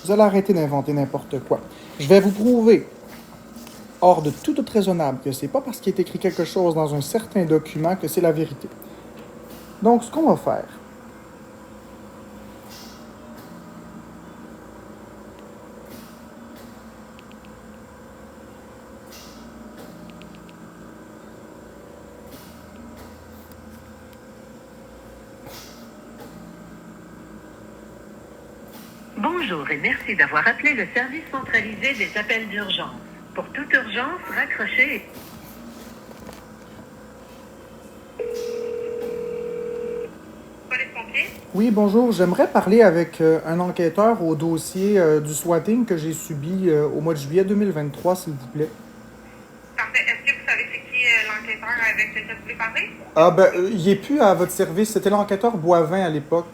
Vous allez arrêter d'inventer n'importe quoi. Je vais vous prouver, hors de tout doute raisonnable, que c'est pas parce qu'il est écrit quelque chose dans un certain document que c'est la vérité. Donc, ce qu'on va faire, Bonjour et merci d'avoir appelé le service centralisé des appels d'urgence. Pour toute urgence, raccrochez. Police-pompiers? oui, bonjour. J'aimerais parler avec un enquêteur au dossier du swatting que j'ai subi au mois de juillet 2023, s'il vous plaît. Parfait. Est-ce que vous savez c'est qui l'enquêteur avec lequel vous voulez parler? Ah, ben, il est plus à votre service. C'était l'enquêteur Boivin à l'époque.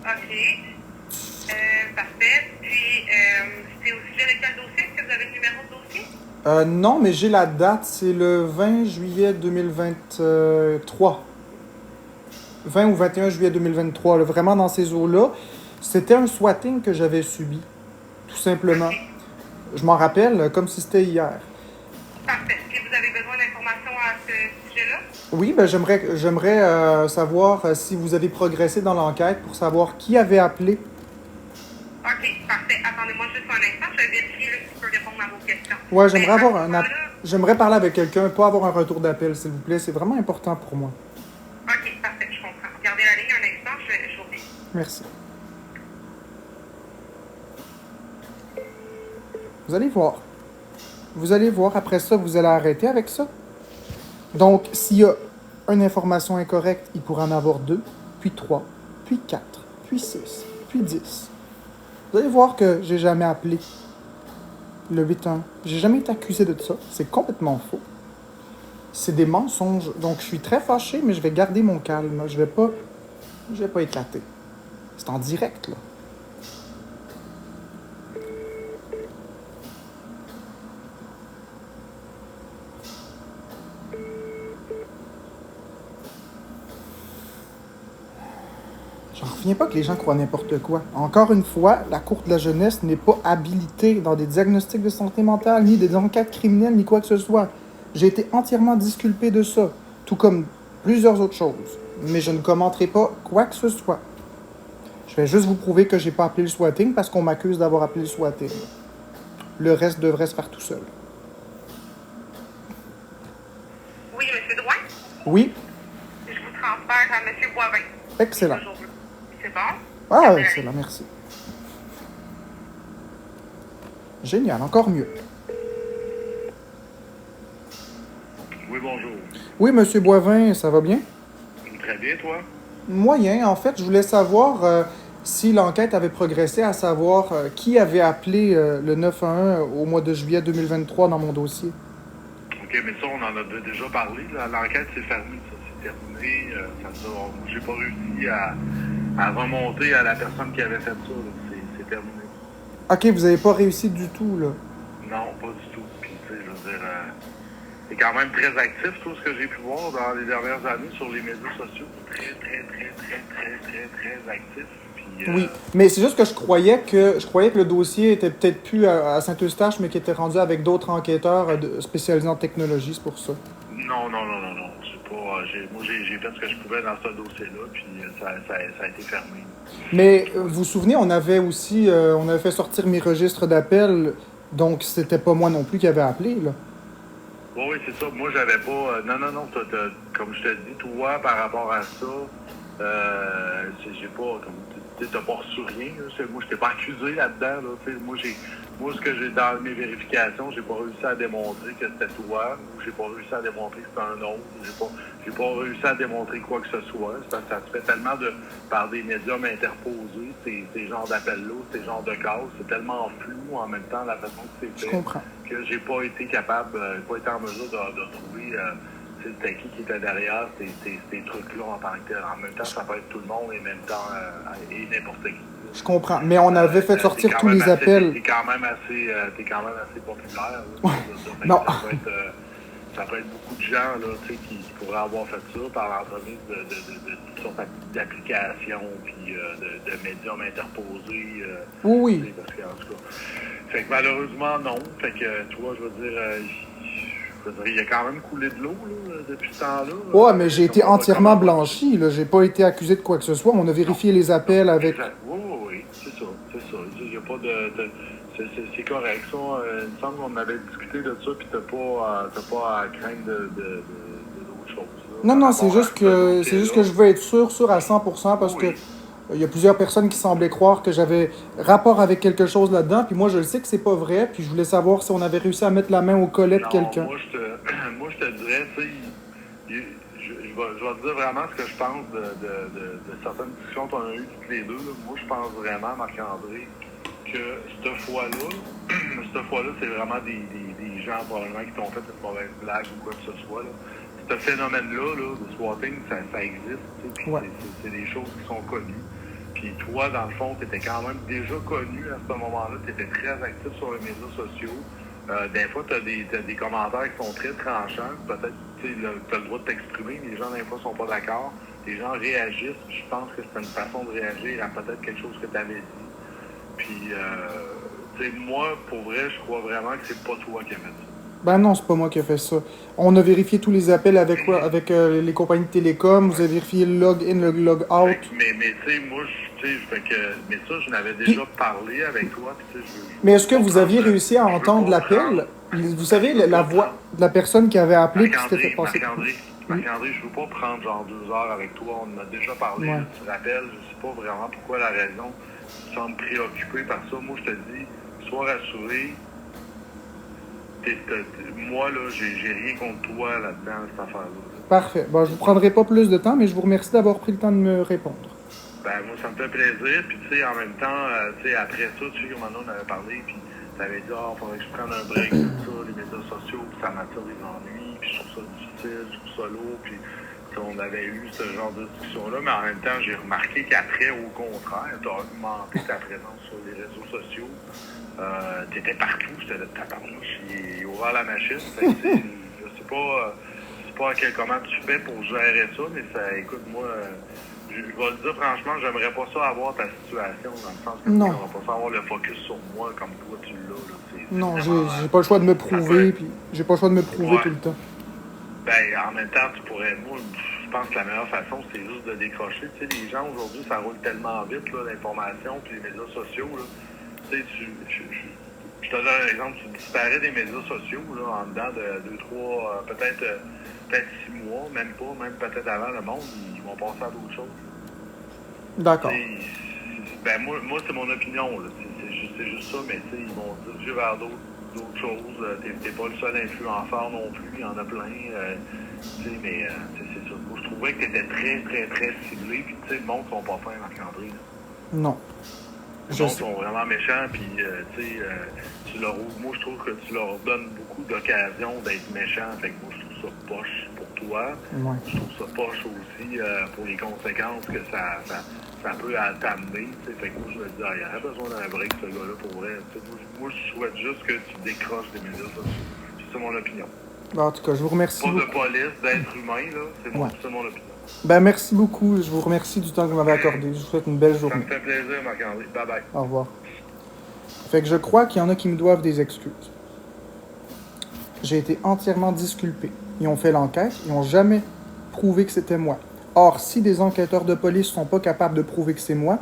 OK. Parfait. Puis, c'est au sujet de quel dossier? Est-ce que vous avez le numéro de dossier? Non, mais j'ai la date. C'est le 20 juillet 2023. 20 ou 21 juillet 2023, là, vraiment dans ces eaux-là. C'était un swatting que j'avais subi, tout simplement. OK. Je m'en rappelle comme si c'était hier. Parfait. Est-ce que vous avez besoin d'informations à ce sujet-là? Oui, ben j'aimerais savoir si vous avez progressé dans l'enquête pour savoir qui avait appelé. OK, parfait. Attendez-moi juste un instant, je vais vérifier là, si je peux répondre à vos questions. Ouais, Mais j'aimerais parler avec quelqu'un, pas avoir un retour d'appel, s'il vous plaît. C'est vraiment important pour moi. OK, parfait, je comprends. Gardez la ligne un instant, je vous reviens. Merci. Vous allez voir. Vous allez voir, après ça, vous allez arrêter avec ça. Donc, s'il y a une information incorrecte, il pourra en avoir 2, puis 3, puis 4, puis 6, puis 10. Vous allez voir que j'ai jamais appelé le 8-1. J'ai jamais été accusé de ça. C'est complètement faux. C'est des mensonges. Donc, je suis très fâché, mais je vais garder mon calme. Je vais pas éclater. C'est en direct, là. J'en reviens pas que les gens croient n'importe quoi. Encore une fois, la Cour de la jeunesse n'est pas habilitée dans des diagnostics de santé mentale, ni des enquêtes criminelles, ni quoi que ce soit. J'ai été entièrement disculpé de ça, tout comme plusieurs autres choses. Mais je ne commenterai pas quoi que ce soit. Je vais juste vous prouver que j'ai pas appelé le swatting parce qu'on m'accuse d'avoir appelé le swatting. Le reste devrait se faire tout seul. Oui, M. Drouin? Oui, Je vous transfère à M. Boivin. excellent. Toujours là. C'est bon? Ah, Gardez la excellent, merci. Génial, encore mieux. Oui, bonjour. Oui, Monsieur Boivin, ça va bien? Très bien, toi? Moyen. En fait, je voulais savoir si l'enquête avait progressé, à savoir qui avait appelé le 911 au mois de juillet 2023 dans mon dossier. OK, mais ça, on en a déjà parlé. Là. L'enquête s'est fermée, ça, c'est terminé. J'ai pas réussi à remonter à la personne qui avait fait ça. Là. C'est terminé. OK, vous n'avez pas réussi du tout, là. Non, pas du tout. Puis, tu sais, je veux dire, c'est quand même très actif, tout ce que j'ai pu voir dans les dernières années sur les médias sociaux. Très actif. Puis, Oui, mais c'est juste que je croyais que le dossier était peut-être plus à Saint-Eustache, mais qu'il était rendu avec d'autres enquêteurs spécialisés en technologie, c'est pour ça. Non. Moi, j'ai fait ce que je pouvais dans ce dossier-là, puis ça a été fermé. Mais vous vous souvenez, on avait fait sortir mes registres d'appel, donc c'était pas moi non plus qui avait appelé, là. Oui, c'est ça. Moi, j'avais pas... Non. Comme je te dis, toi, par rapport à ça, j'ai pas... Tu t'as pas reçu rien. Là. Moi, je t'ai pas accusé là-dedans. Là, moi, ce que j'ai dans mes vérifications, j'ai pas réussi à démontrer que c'était toi, ou j'ai pas réussi à démontrer que c'était un autre. J'ai pas réussi à démontrer quoi que ce soit. C'est parce que ça se fait tellement par des médiums interposés, ces genres d'appels-là, ces genres de cas. C'est tellement flou en même temps, la façon que c'est fait. Je comprends. Que j'ai pas été capable, pas été en mesure de trouver c'était qui était derrière ces trucs-là en tant que tel. En même temps, ça peut être tout le monde et en même temps et n'importe qui. Je comprends. Mais on avait fait sortir tous les appels. T'es quand même assez populaire. Non. Ça peut être beaucoup de gens là, qui pourraient avoir fait ça par l'entremise de toutes sortes d'applications puis de médiums interposés. Oui. Parce que, en tout cas, fait que malheureusement, non. Fait que, toi, je veux dire, il a quand même coulé de l'eau là, depuis ce temps-là. Ouais, mais j'ai été entièrement blanchi. Là. J'ai pas été accusé de quoi que ce soit. On a vérifié les appels avec... Oui, c'est ça. Il n'y a pas de c'est correct, ça. Il me semble qu'on avait discuté de ça, puis t'as pas à craindre d'autres choses. Là, Non, c'est juste que je veux être sûr à 100% parce que il y a plusieurs personnes qui semblaient croire que j'avais rapport avec quelque chose là-dedans, puis moi je le sais que c'est pas vrai, puis je voulais savoir si on avait réussi à mettre la main au collet de quelqu'un. Moi je te dirais, tu sais, je vais te dire vraiment ce que je pense de certaines discussions qu'on a eues toutes les deux. Là. Moi je pense vraiment, Marc-André, que cette fois-là, c'est vraiment des gens probablement qui t'ont fait une mauvaise blague ou quoi que ce soit. Là. Ce phénomène-là, là, de swatting, ça existe. Ouais. C'est des choses qui sont connues. Puis toi, dans le fond, tu étais quand même déjà connu à ce moment-là. Tu étais très actif sur les médias sociaux. Des fois, tu as des commentaires qui sont très tranchants. Peut-être que tu as le droit de t'exprimer. Les gens, des fois, sont pas d'accord. Les gens réagissent. Je pense que c'est une façon de réagir à peut-être quelque chose que tu avais dit. Puis, tu sais, moi, pour vrai, je crois vraiment que c'est pas toi qui as fait ça. Ben non, c'est pas moi qui ai fait ça. On a vérifié tous les appels avec quoi? Avec les compagnies de télécom. Vous avez vérifié le log-in, le log-out. Mais tu sais, moi, mais ça, je n'avais déjà parlé avec toi. Puis, tu sais, Mais est-ce que vous aviez réussi à entendre l'appel? Vous savez, la voix de la personne qui avait appelé qui s'était fait passer. Marc-André, je veux pas prendre genre 2 heures avec toi. On en a déjà parlé. Ouais. Tu te rappelles, je sais pas vraiment pourquoi la raison. Tu sembles préoccupé par ça. Moi, je te dis, sois rassuré. Moi, là, j'ai rien contre toi là-dedans, cette affaire-là. Parfait. Bon, je vous prendrai pas plus de temps, mais je vous remercie d'avoir pris le temps de me répondre. Ben, moi, ça me fait plaisir. Puis, tu sais, en même temps, tu sais, après ça, tu sais, comme on avait parlé, puis t'avais dit, faudrait que je prenne un break de ça, les médias sociaux, puis ça m'attire les ennuis, puis je trouve ça difficile, je trouve ça lourd, puis on avait eu ce genre de discussion-là, mais en même temps, j'ai remarqué qu'après, au contraire, t'as augmenté ta présence sur les réseaux sociaux. T'étais partout, j'étais là de ta parlouche, il ouvert la machine. Fait que, je sais pas, comment tu fais pour gérer ça, mais ça, écoute, moi, je vais le dire franchement, j'aimerais pas ça avoir ta situation, dans le sens que Non. on va pas ça avoir le focus sur moi comme toi tu l'as. Là. Non, j'ai pas le choix de me prouver, puis j'ai pas le choix de me prouver tout le temps. Ben, en même temps, tu pourrais, moi, je pense que la meilleure façon, c'est juste de décrocher. Tu sais, les gens aujourd'hui, ça roule tellement vite, là, l'information, puis les médias sociaux, là. Tu sais, je te donne un exemple, tu disparais des médias sociaux, là, en dedans de 2, 3, peut-être 6 mois, même pas, même peut-être avant, le monde, ils vont passer à d'autres choses. D'accord. Ben, moi c'est mon opinion, là. C'est juste ça, mais tu sais, ils vont diriger vers d'autres choses. T'es pas le seul influenceur non plus, il y en a plein. Tu sais, mais c'est ça. Moi, je trouvais que t'étais très, très, très ciblé, puis tu sais, le monde sont pas fins, Marc-André. Non. Les gens sont vraiment méchants, puis tu sais, moi je trouve que tu leur donnes beaucoup d'occasions d'être méchants. Fait que moi je trouve ça poche pour toi. Ouais. Je trouve ça poche aussi pour les conséquences que ça peut t'amener. Fait que moi je me dis, il y aurait besoin d'un break ce gars-là pour vrai. Moi je souhaite juste que tu décroches des médias sociaux. C'est mon opinion. Ben, en tout cas, je vous remercie. Pas de police, d'être humain, là. C'est mon opinion. Ben, merci beaucoup. Je vous remercie du temps que vous m'avez accordé. Je vous souhaite une belle journée. Ça me fait plaisir, Marc-André. Bye bye. Au revoir. Fait que je crois qu'il y en a qui me doivent des excuses. J'ai été entièrement disculpé. Ils ont fait l'enquête, ils n'ont jamais prouvé que c'était moi. Or, si des enquêteurs de police ne sont pas capables de prouver que c'est moi,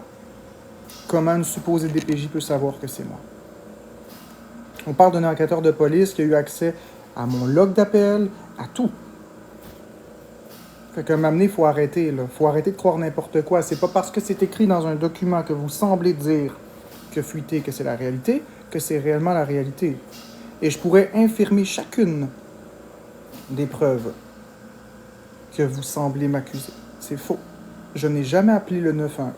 comment une supposée DPJ peut savoir que c'est moi? On parle d'un enquêteur de police qui a eu accès à mon log d'appel, à tout. Fait qu'à m'amener, il faut arrêter, là. Faut arrêter de croire n'importe quoi. C'est pas parce que c'est écrit dans un document que vous semblez dire que fuiter, que c'est la réalité, que c'est réellement la réalité. Et je pourrais infirmer chacune des preuves que vous semblez m'accuser. C'est faux. Je n'ai jamais appelé le 911.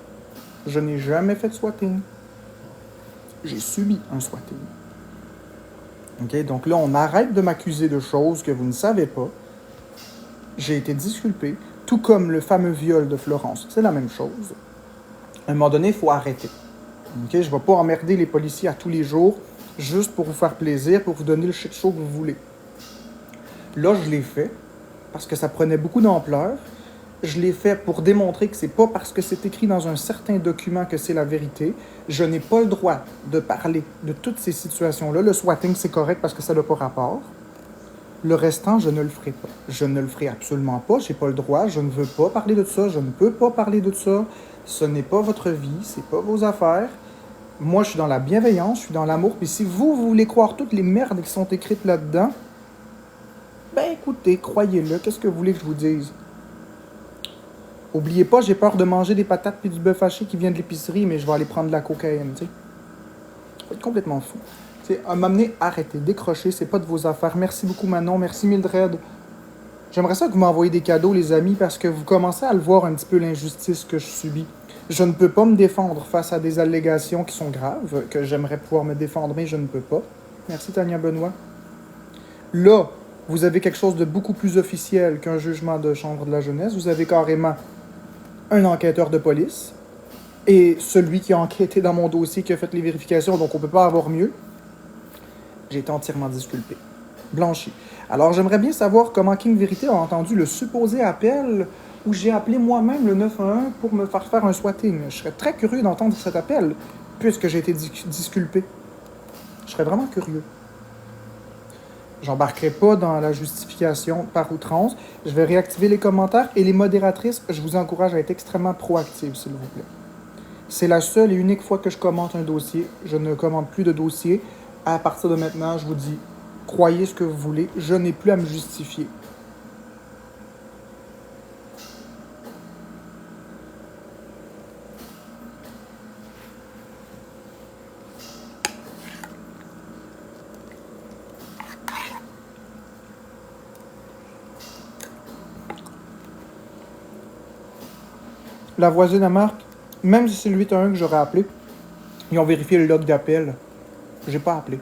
Je n'ai jamais fait de swatting. J'ai subi un swatting. OK? Donc là, on arrête de m'accuser de choses que vous ne savez pas. J'ai été disculpé, tout comme le fameux viol de Florence. C'est la même chose. À un moment donné, il faut arrêter. Okay? Je ne vais pas emmerder les policiers à tous les jours, juste pour vous faire plaisir, pour vous donner le shit show que vous voulez. Là, je l'ai fait, parce que ça prenait beaucoup d'ampleur. Je l'ai fait pour démontrer que c'est pas parce que c'est écrit dans un certain document que c'est la vérité. Je n'ai pas le droit de parler de toutes ces situations-là. Le swatting, c'est correct parce que ça n'a pas rapport. Le restant, je ne le ferai pas. Je ne le ferai absolument pas. Je n'ai pas le droit. Je ne veux pas parler de ça. Je ne peux pas parler de ça. Ce n'est pas votre vie. Ce n'est pas vos affaires. Moi, je suis dans la bienveillance. Je suis dans l'amour. Puis si vous voulez croire toutes les merdes qui sont écrites là-dedans, ben écoutez, croyez-le. Qu'est-ce que vous voulez que je vous dise? Oubliez pas, j'ai peur de manger des patates puis du bœuf haché qui vient de l'épicerie, mais je vais aller prendre de la cocaïne, tu sais. Vous êtes complètement fou. À m'amener, arrêtez, décrochez, c'est pas de vos affaires. Merci beaucoup Manon, merci Mildred. J'aimerais ça que vous m'envoyez des cadeaux, les amis, parce que vous commencez à le voir un petit peu l'injustice que je subis. Je ne peux pas me défendre face à des allégations qui sont graves, que j'aimerais pouvoir me défendre, mais je ne peux pas. Merci Tania Benoît. Là, vous avez quelque chose de beaucoup plus officiel qu'un jugement de chambre de la jeunesse. Vous avez carrément un enquêteur de police et celui qui a enquêté dans mon dossier, qui a fait les vérifications, donc on ne peut pas avoir mieux. J'ai été entièrement disculpé. Blanchi. Alors, j'aimerais bien savoir comment King Vérité a entendu le supposé appel où j'ai appelé moi-même le 911 pour me faire un swatting. Je serais très curieux d'entendre cet appel, puisque j'ai été disculpé. Je serais vraiment curieux. J'embarquerai pas dans la justification par outrance. Je vais réactiver les commentaires et les modératrices, je vous encourage à être extrêmement proactives, s'il vous plaît. C'est la seule et unique fois que je commente un dossier. Je ne commente plus de dossier. À partir de maintenant, je vous dis, croyez ce que vous voulez. Je n'ai plus à me justifier. La voisine à Marc, même si c'est le 811 que j'aurais appelé, ils ont vérifié le log d'appel. J'ai pas appelé.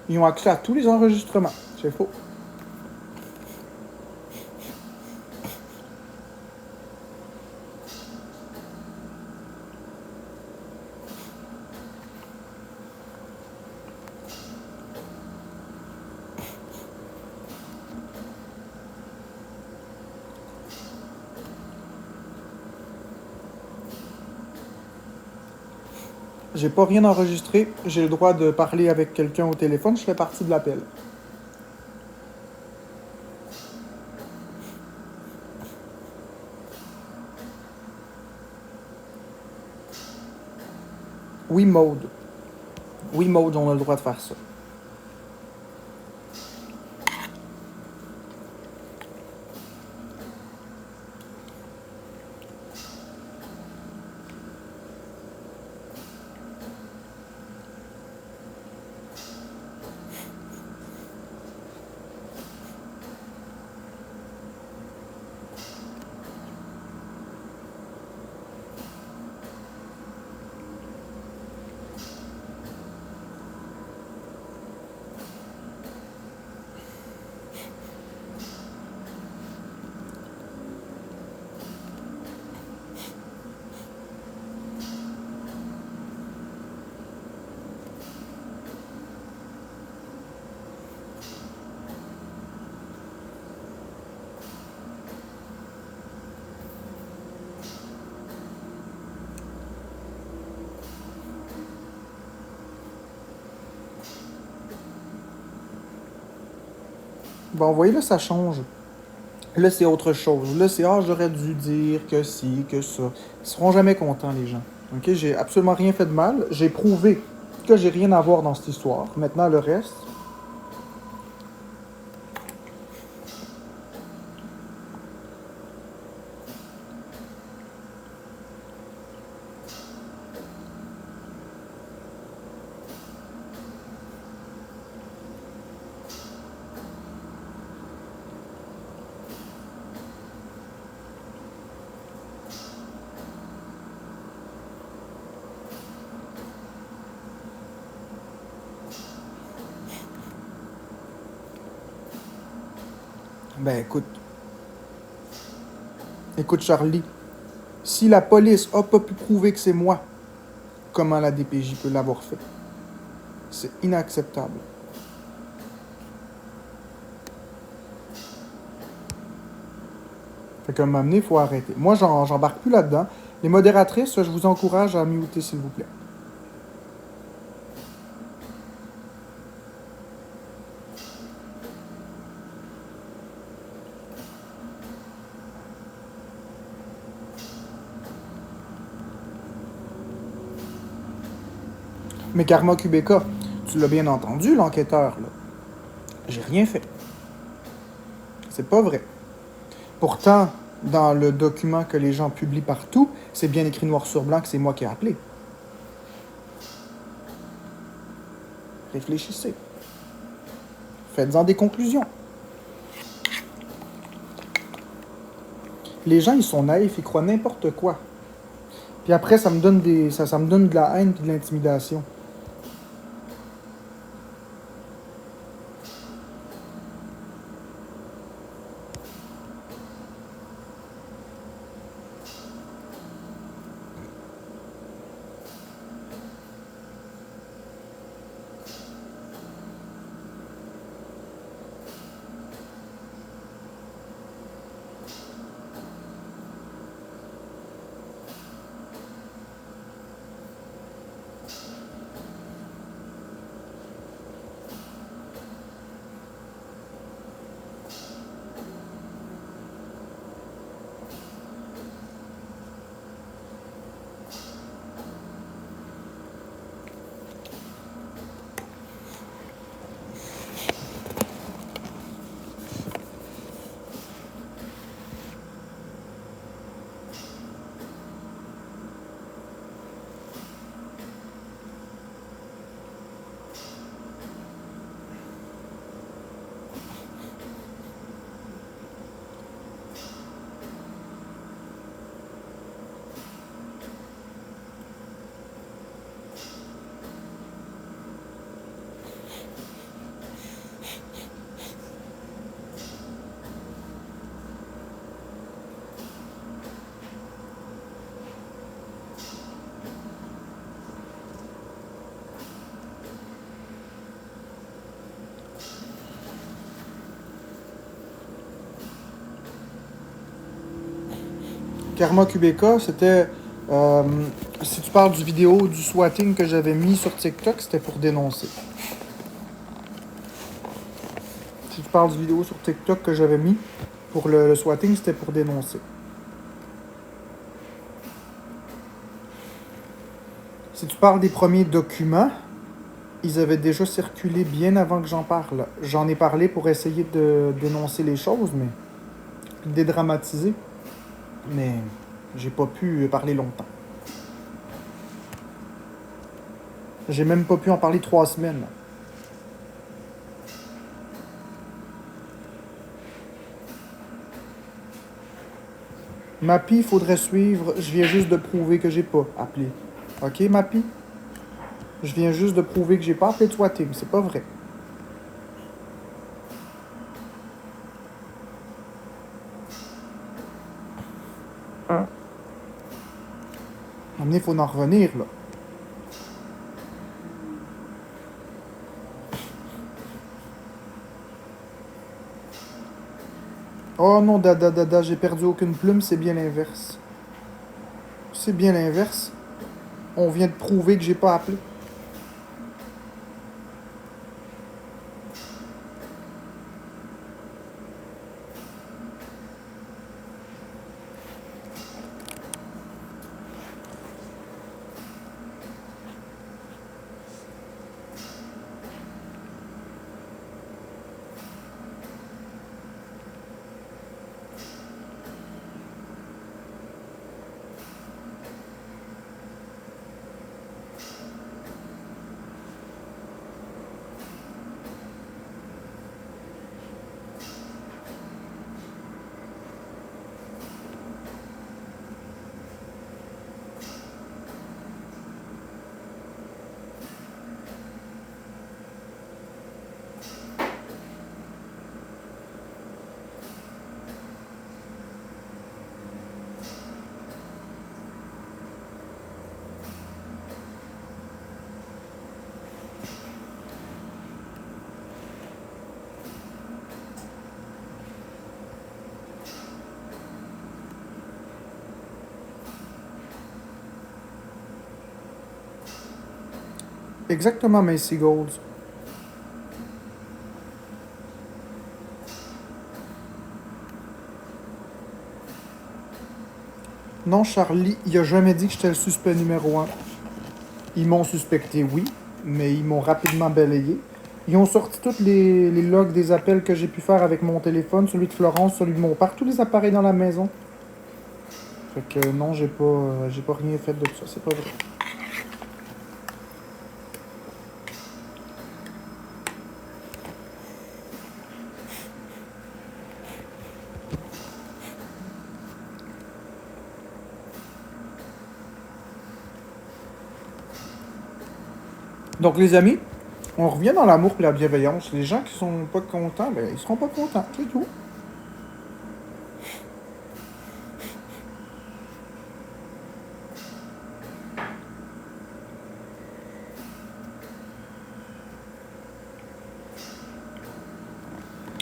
Ils ont accès à tous les enregistrements. C'est faux. J'ai pas rien enregistré. J'ai le droit de parler avec quelqu'un au téléphone. Je fais partie de l'appel. Oui, Maude. Oui, Maude, on a le droit de faire ça. Bon, vous voyez, là, ça change. Là, c'est autre chose. Là, c'est « Ah, j'aurais dû dire que si, que ça. » Ils seront jamais contents, les gens. OK? J'ai absolument rien fait de mal. J'ai prouvé que j'ai rien à voir dans cette histoire. Maintenant, le reste... Ben, écoute. Écoute, Charlie. Si la police n'a pas pu prouver que c'est moi, comment la DPJ peut l'avoir fait? C'est inacceptable. Fait qu'à un moment donné, il faut arrêter. Moi, j'embarque plus là-dedans. Les modératrices, je vous encourage à muter, s'il vous plaît. Mais Karma Kubeka, tu l'as bien entendu, l'enquêteur, là. J'ai rien fait. C'est pas vrai. Pourtant, dans le document que les gens publient partout, c'est bien écrit noir sur blanc que c'est moi qui ai appelé. Réfléchissez. Faites-en des conclusions. Les gens, ils sont naïfs, ils croient n'importe quoi. Puis après, ça me donne ça me donne de la haine et de l'intimidation. Karma QBK, c'était... si tu parles du vidéo du swatting que j'avais mis sur TikTok, c'était pour dénoncer. Si tu parles du vidéo sur TikTok que j'avais mis pour le swatting, c'était pour dénoncer. Si tu parles des premiers documents, ils avaient déjà circulé bien avant que j'en parle. J'en ai parlé pour essayer de dénoncer les choses, mais dédramatiser. Mais j'ai pas pu parler longtemps. J'ai même pas pu en parler 3 semaines. Mappy, il faudrait suivre. Je viens juste de prouver que j'ai pas appelé. Ok, Mappy? Je viens juste de prouver que j'ai pas appelé de swatting. C'est pas vrai. Il faut en revenir, là. Oh non, dada, j'ai perdu aucune plume, c'est bien l'inverse. C'est bien l'inverse. On vient de prouver que j'ai pas appelé. Exactement, Macy Golds. Non, Charlie, il a jamais dit que j'étais le suspect numéro 1. Ils m'ont suspecté, oui, mais ils m'ont rapidement balayé. Ils ont sorti tous les logs des appels que j'ai pu faire avec mon téléphone, celui de Florence, celui de mon père, tous les appareils dans la maison. Fait que non, j'ai pas rien fait de ça, c'est pas vrai. Donc les amis, on revient dans l'amour et la bienveillance. Les gens qui sont pas contents, ben ils seront pas contents, c'est tout.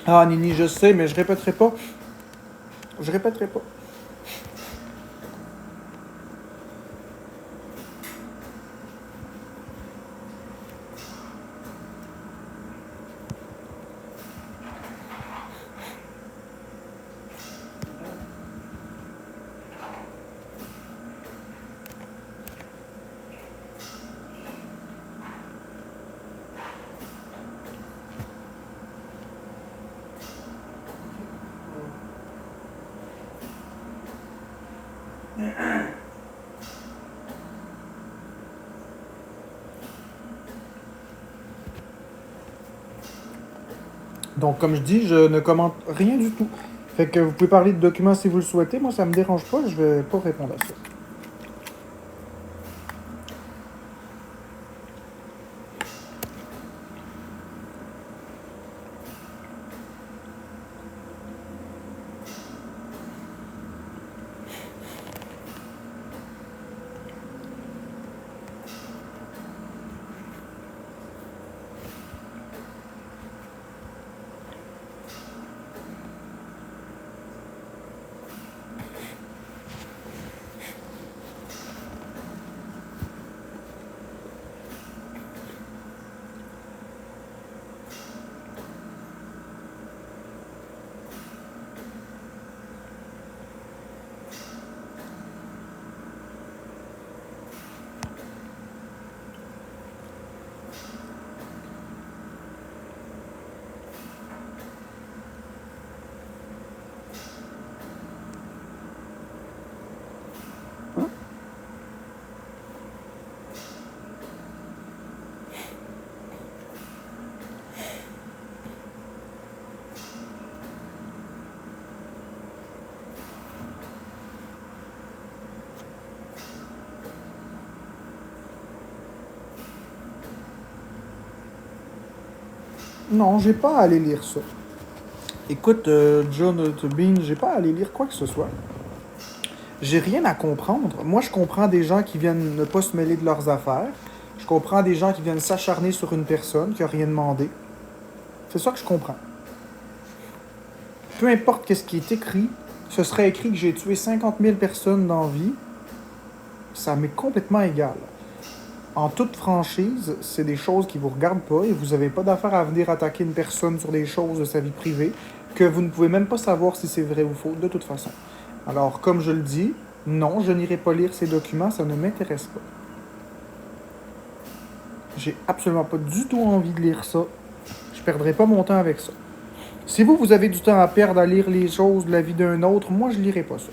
Ah Nini, je sais, mais je répéterai pas. Je répéterai pas. Donc, comme je dis, je ne commente rien du tout. Fait que vous pouvez parler de documents si vous le souhaitez. Moi, ça me dérange pas. Je vais pas répondre à ça. Non, j'ai pas à aller lire ça. Écoute, John Bean, j'ai pas à aller lire quoi que ce soit. J'ai rien à comprendre. Moi, je comprends des gens qui viennent ne pas se mêler de leurs affaires. Je comprends des gens qui viennent s'acharner sur une personne qui a rien demandé. C'est ça que je comprends. Peu importe qu'est-ce qui est écrit, ce serait écrit que j'ai tué 50 000 personnes dans la vie, ça m'est complètement égal. En toute franchise, c'est des choses qui vous regardent pas et vous n'avez pas d'affaire à venir attaquer une personne sur des choses de sa vie privée que vous ne pouvez même pas savoir si c'est vrai ou faux de toute façon. Alors, comme je le dis, non, je n'irai pas lire ces documents, ça ne m'intéresse pas. J'ai absolument pas du tout envie de lire ça. Je perdrai pas mon temps avec ça. Si vous avez du temps à perdre à lire les choses de la vie d'un autre, moi, je lirai pas ça.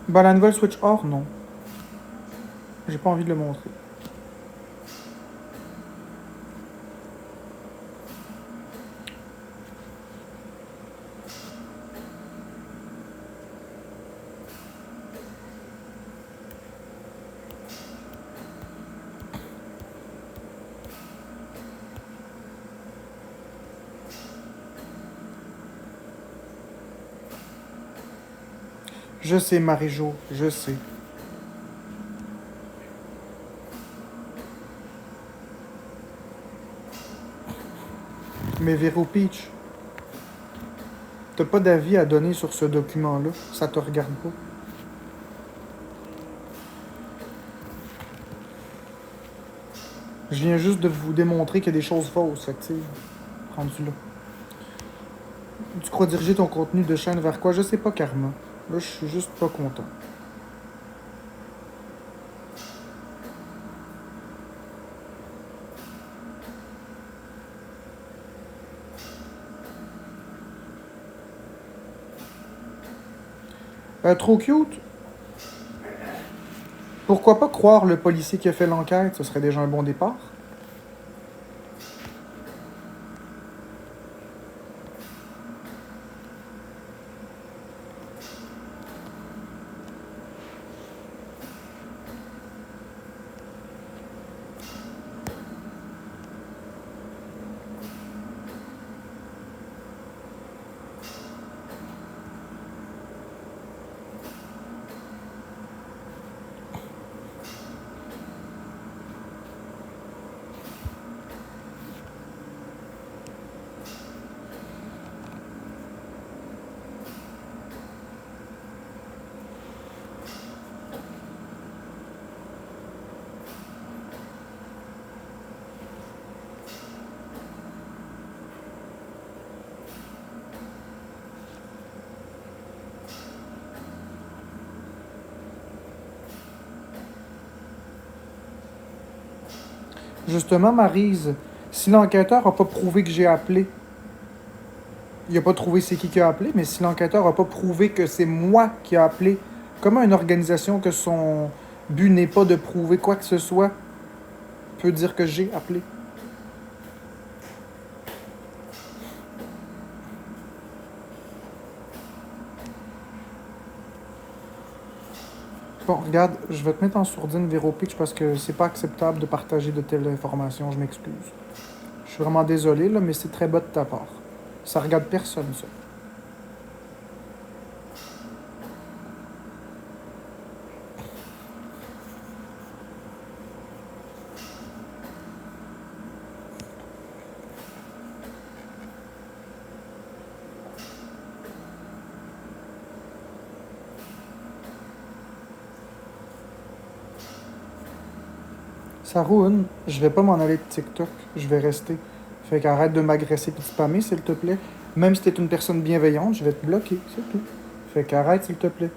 Bah, la nouvelle Switch Or, non. J'ai pas envie de le montrer. Je sais, Marie-Jo, je sais. Mais Vero Peach, t'as pas d'avis à donner sur ce document-là. Ça te regarde pas. Je viens juste de vous démontrer qu'il y a des choses fausses. Fait que, tu sais, rendu là. Tu crois diriger ton contenu de chaîne vers quoi? Je sais pas, Karma. Là, je suis juste pas content. Trop cute. Pourquoi pas croire le policier qui a fait l'enquête? Ce serait déjà un bon départ. Justement, Maryse, si l'enquêteur n'a pas prouvé que j'ai appelé, il n'a pas trouvé c'est qui a appelé, mais si l'enquêteur n'a pas prouvé que c'est moi qui a appelé, comment une organisation que son but n'est pas de prouver quoi que ce soit peut dire que j'ai appelé? Bon, regarde, je vais te mettre en sourdine, Vero Peach, parce que c'est pas acceptable de partager de telles informations, je m'excuse. Je suis vraiment désolé, là, mais c'est très bas de ta part. Ça regarde personne, ça. Saroun, je vais pas m'en aller de TikTok, je vais rester. Fait qu'arrête de m'agresser et de spammer, s'il te plaît. Même si t'es une personne bienveillante, je vais te bloquer, c'est tout. Fait qu'arrête, s'il te plaît.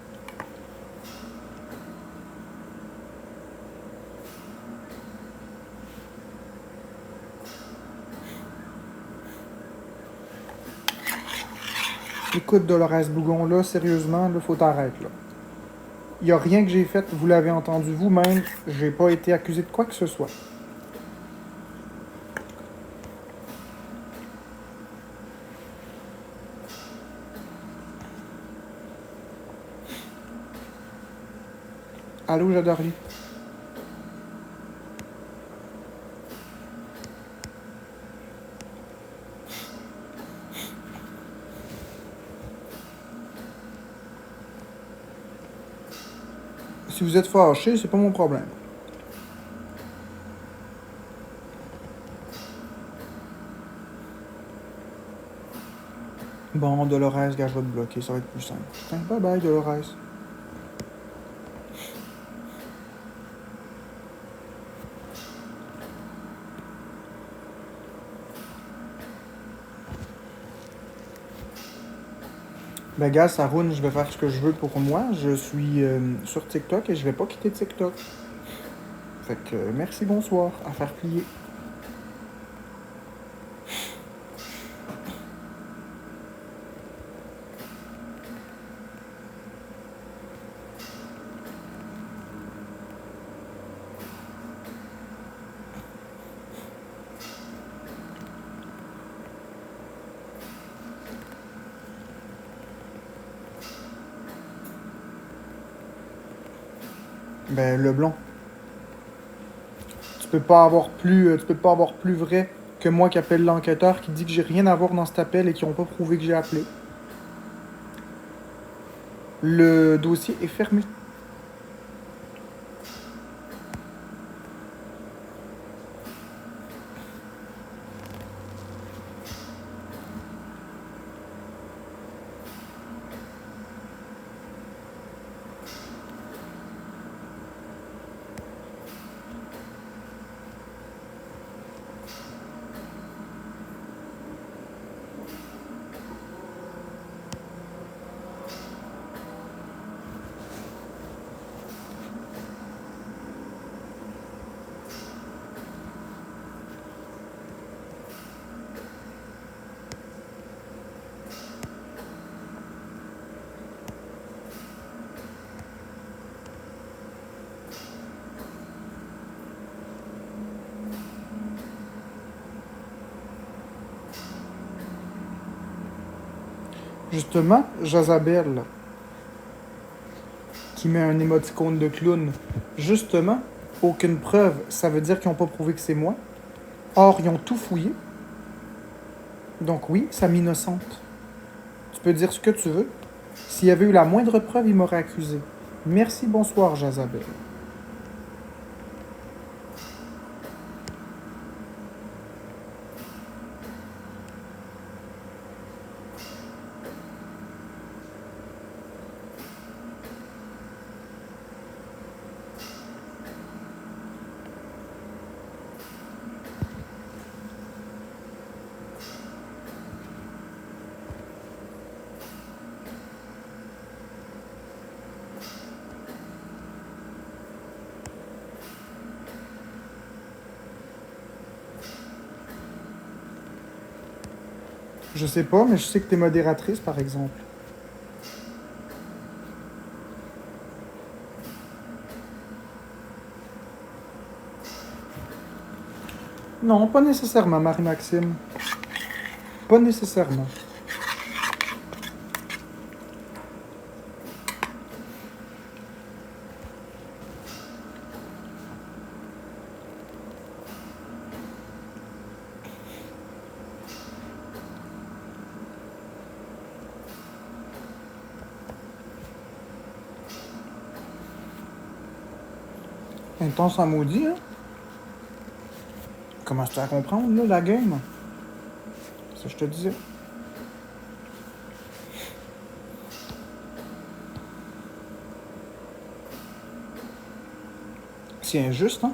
Écoute, Dolores Bougon, là, sérieusement, là, faut t'arrêter, là. Il n'y a rien que j'ai fait, vous l'avez entendu vous-même, j'ai pas été accusé de quoi que ce soit. Allô, j'adorerie. Si vous êtes fâché, c'est pas mon problème. Bon, Dolores, gars, je vais te bloquer, ça va être plus simple. Putain, bye bye, Dolores. Ben, gars, Saroun, je vais faire ce que je veux pour moi. Je suis sur TikTok et je vais pas quitter TikTok. Fait que merci, bonsoir, à faire plier. Ben, le blond. Tu peux pas avoir plus vrai que moi qui appelle l'enquêteur qui dit que j'ai rien à voir dans cet appel et qui ont pas prouvé que j'ai appelé. Le dossier est fermé. Justement, Jazabel, qui met un émoticône de clown, justement, aucune preuve, ça veut dire qu'ils n'ont pas prouvé que c'est moi. Or, ils ont tout fouillé. Donc oui, ça m'innocente. Tu peux dire ce que tu veux. S'il y avait eu la moindre preuve, ils m'auraient accusé. Merci, bonsoir, Jazabel. Je sais pas, mais je sais que t'es modératrice, par exemple. Non, pas nécessairement, Marie-Maxime. Pas nécessairement. Intense en maudit, hein? Commences-tu à comprendre, là, la game? Ça, je te disais. C'est injuste, hein?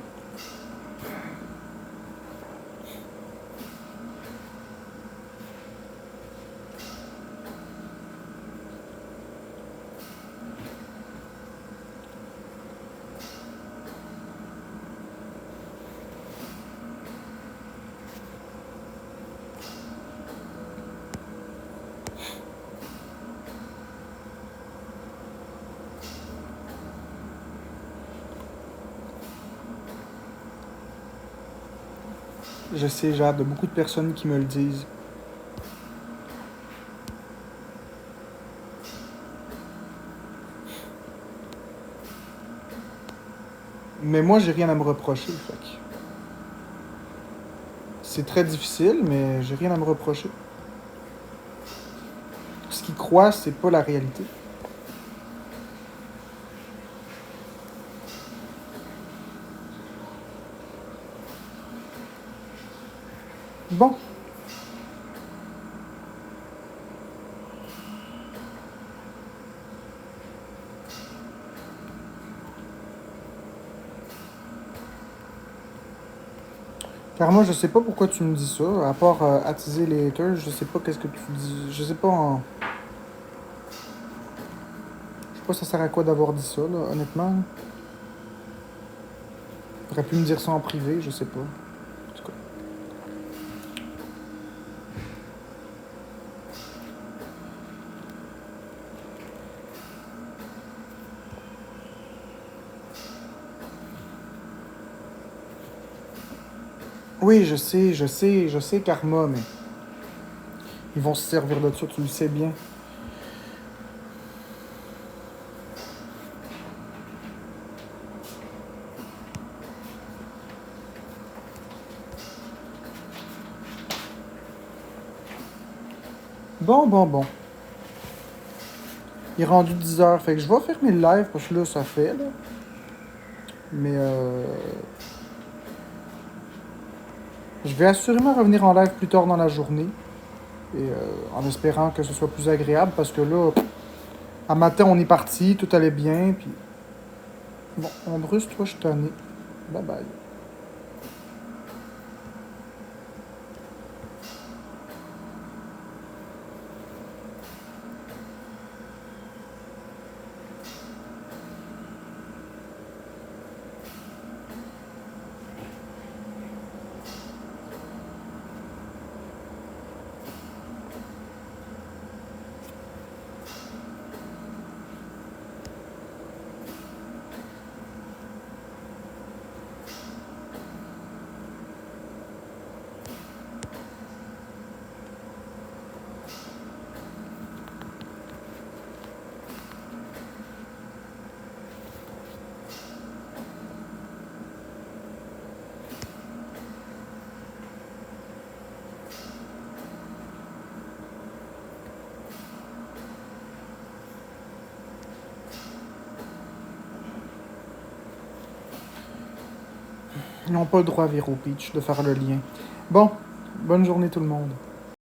Je sais, Jade, beaucoup de personnes qui me le disent. Mais moi, j'ai rien à me reprocher, fait que... C'est très difficile, mais j'ai rien à me reprocher. Ce qu'ils croient, c'est pas la réalité. Bon. Car moi, je sais pas pourquoi tu me dis ça. À part attiser les haters, je sais pas qu'est-ce que tu dis. Je sais pas en... Je sais pas ça sert à quoi d'avoir dit ça, là, honnêtement. T'aurais pu me dire ça en privé, je sais pas. En tout cas. Oui, je sais, Karma, mais... Ils vont se servir de ça, tu le sais bien. Bon. Il est rendu 10h, fait que je vais fermer le live parce que là, ça fait, là. Mais je vais assurément revenir en live plus tard dans la journée. Et en espérant que ce soit plus agréable parce que là, à matin, on est parti, tout allait bien, puis... Bon, Andrus, toi, je suis tanné. Bye bye. Ils n'ont pas le droit, Vero Peach, de faire le lien. Bon, bonne journée tout le monde.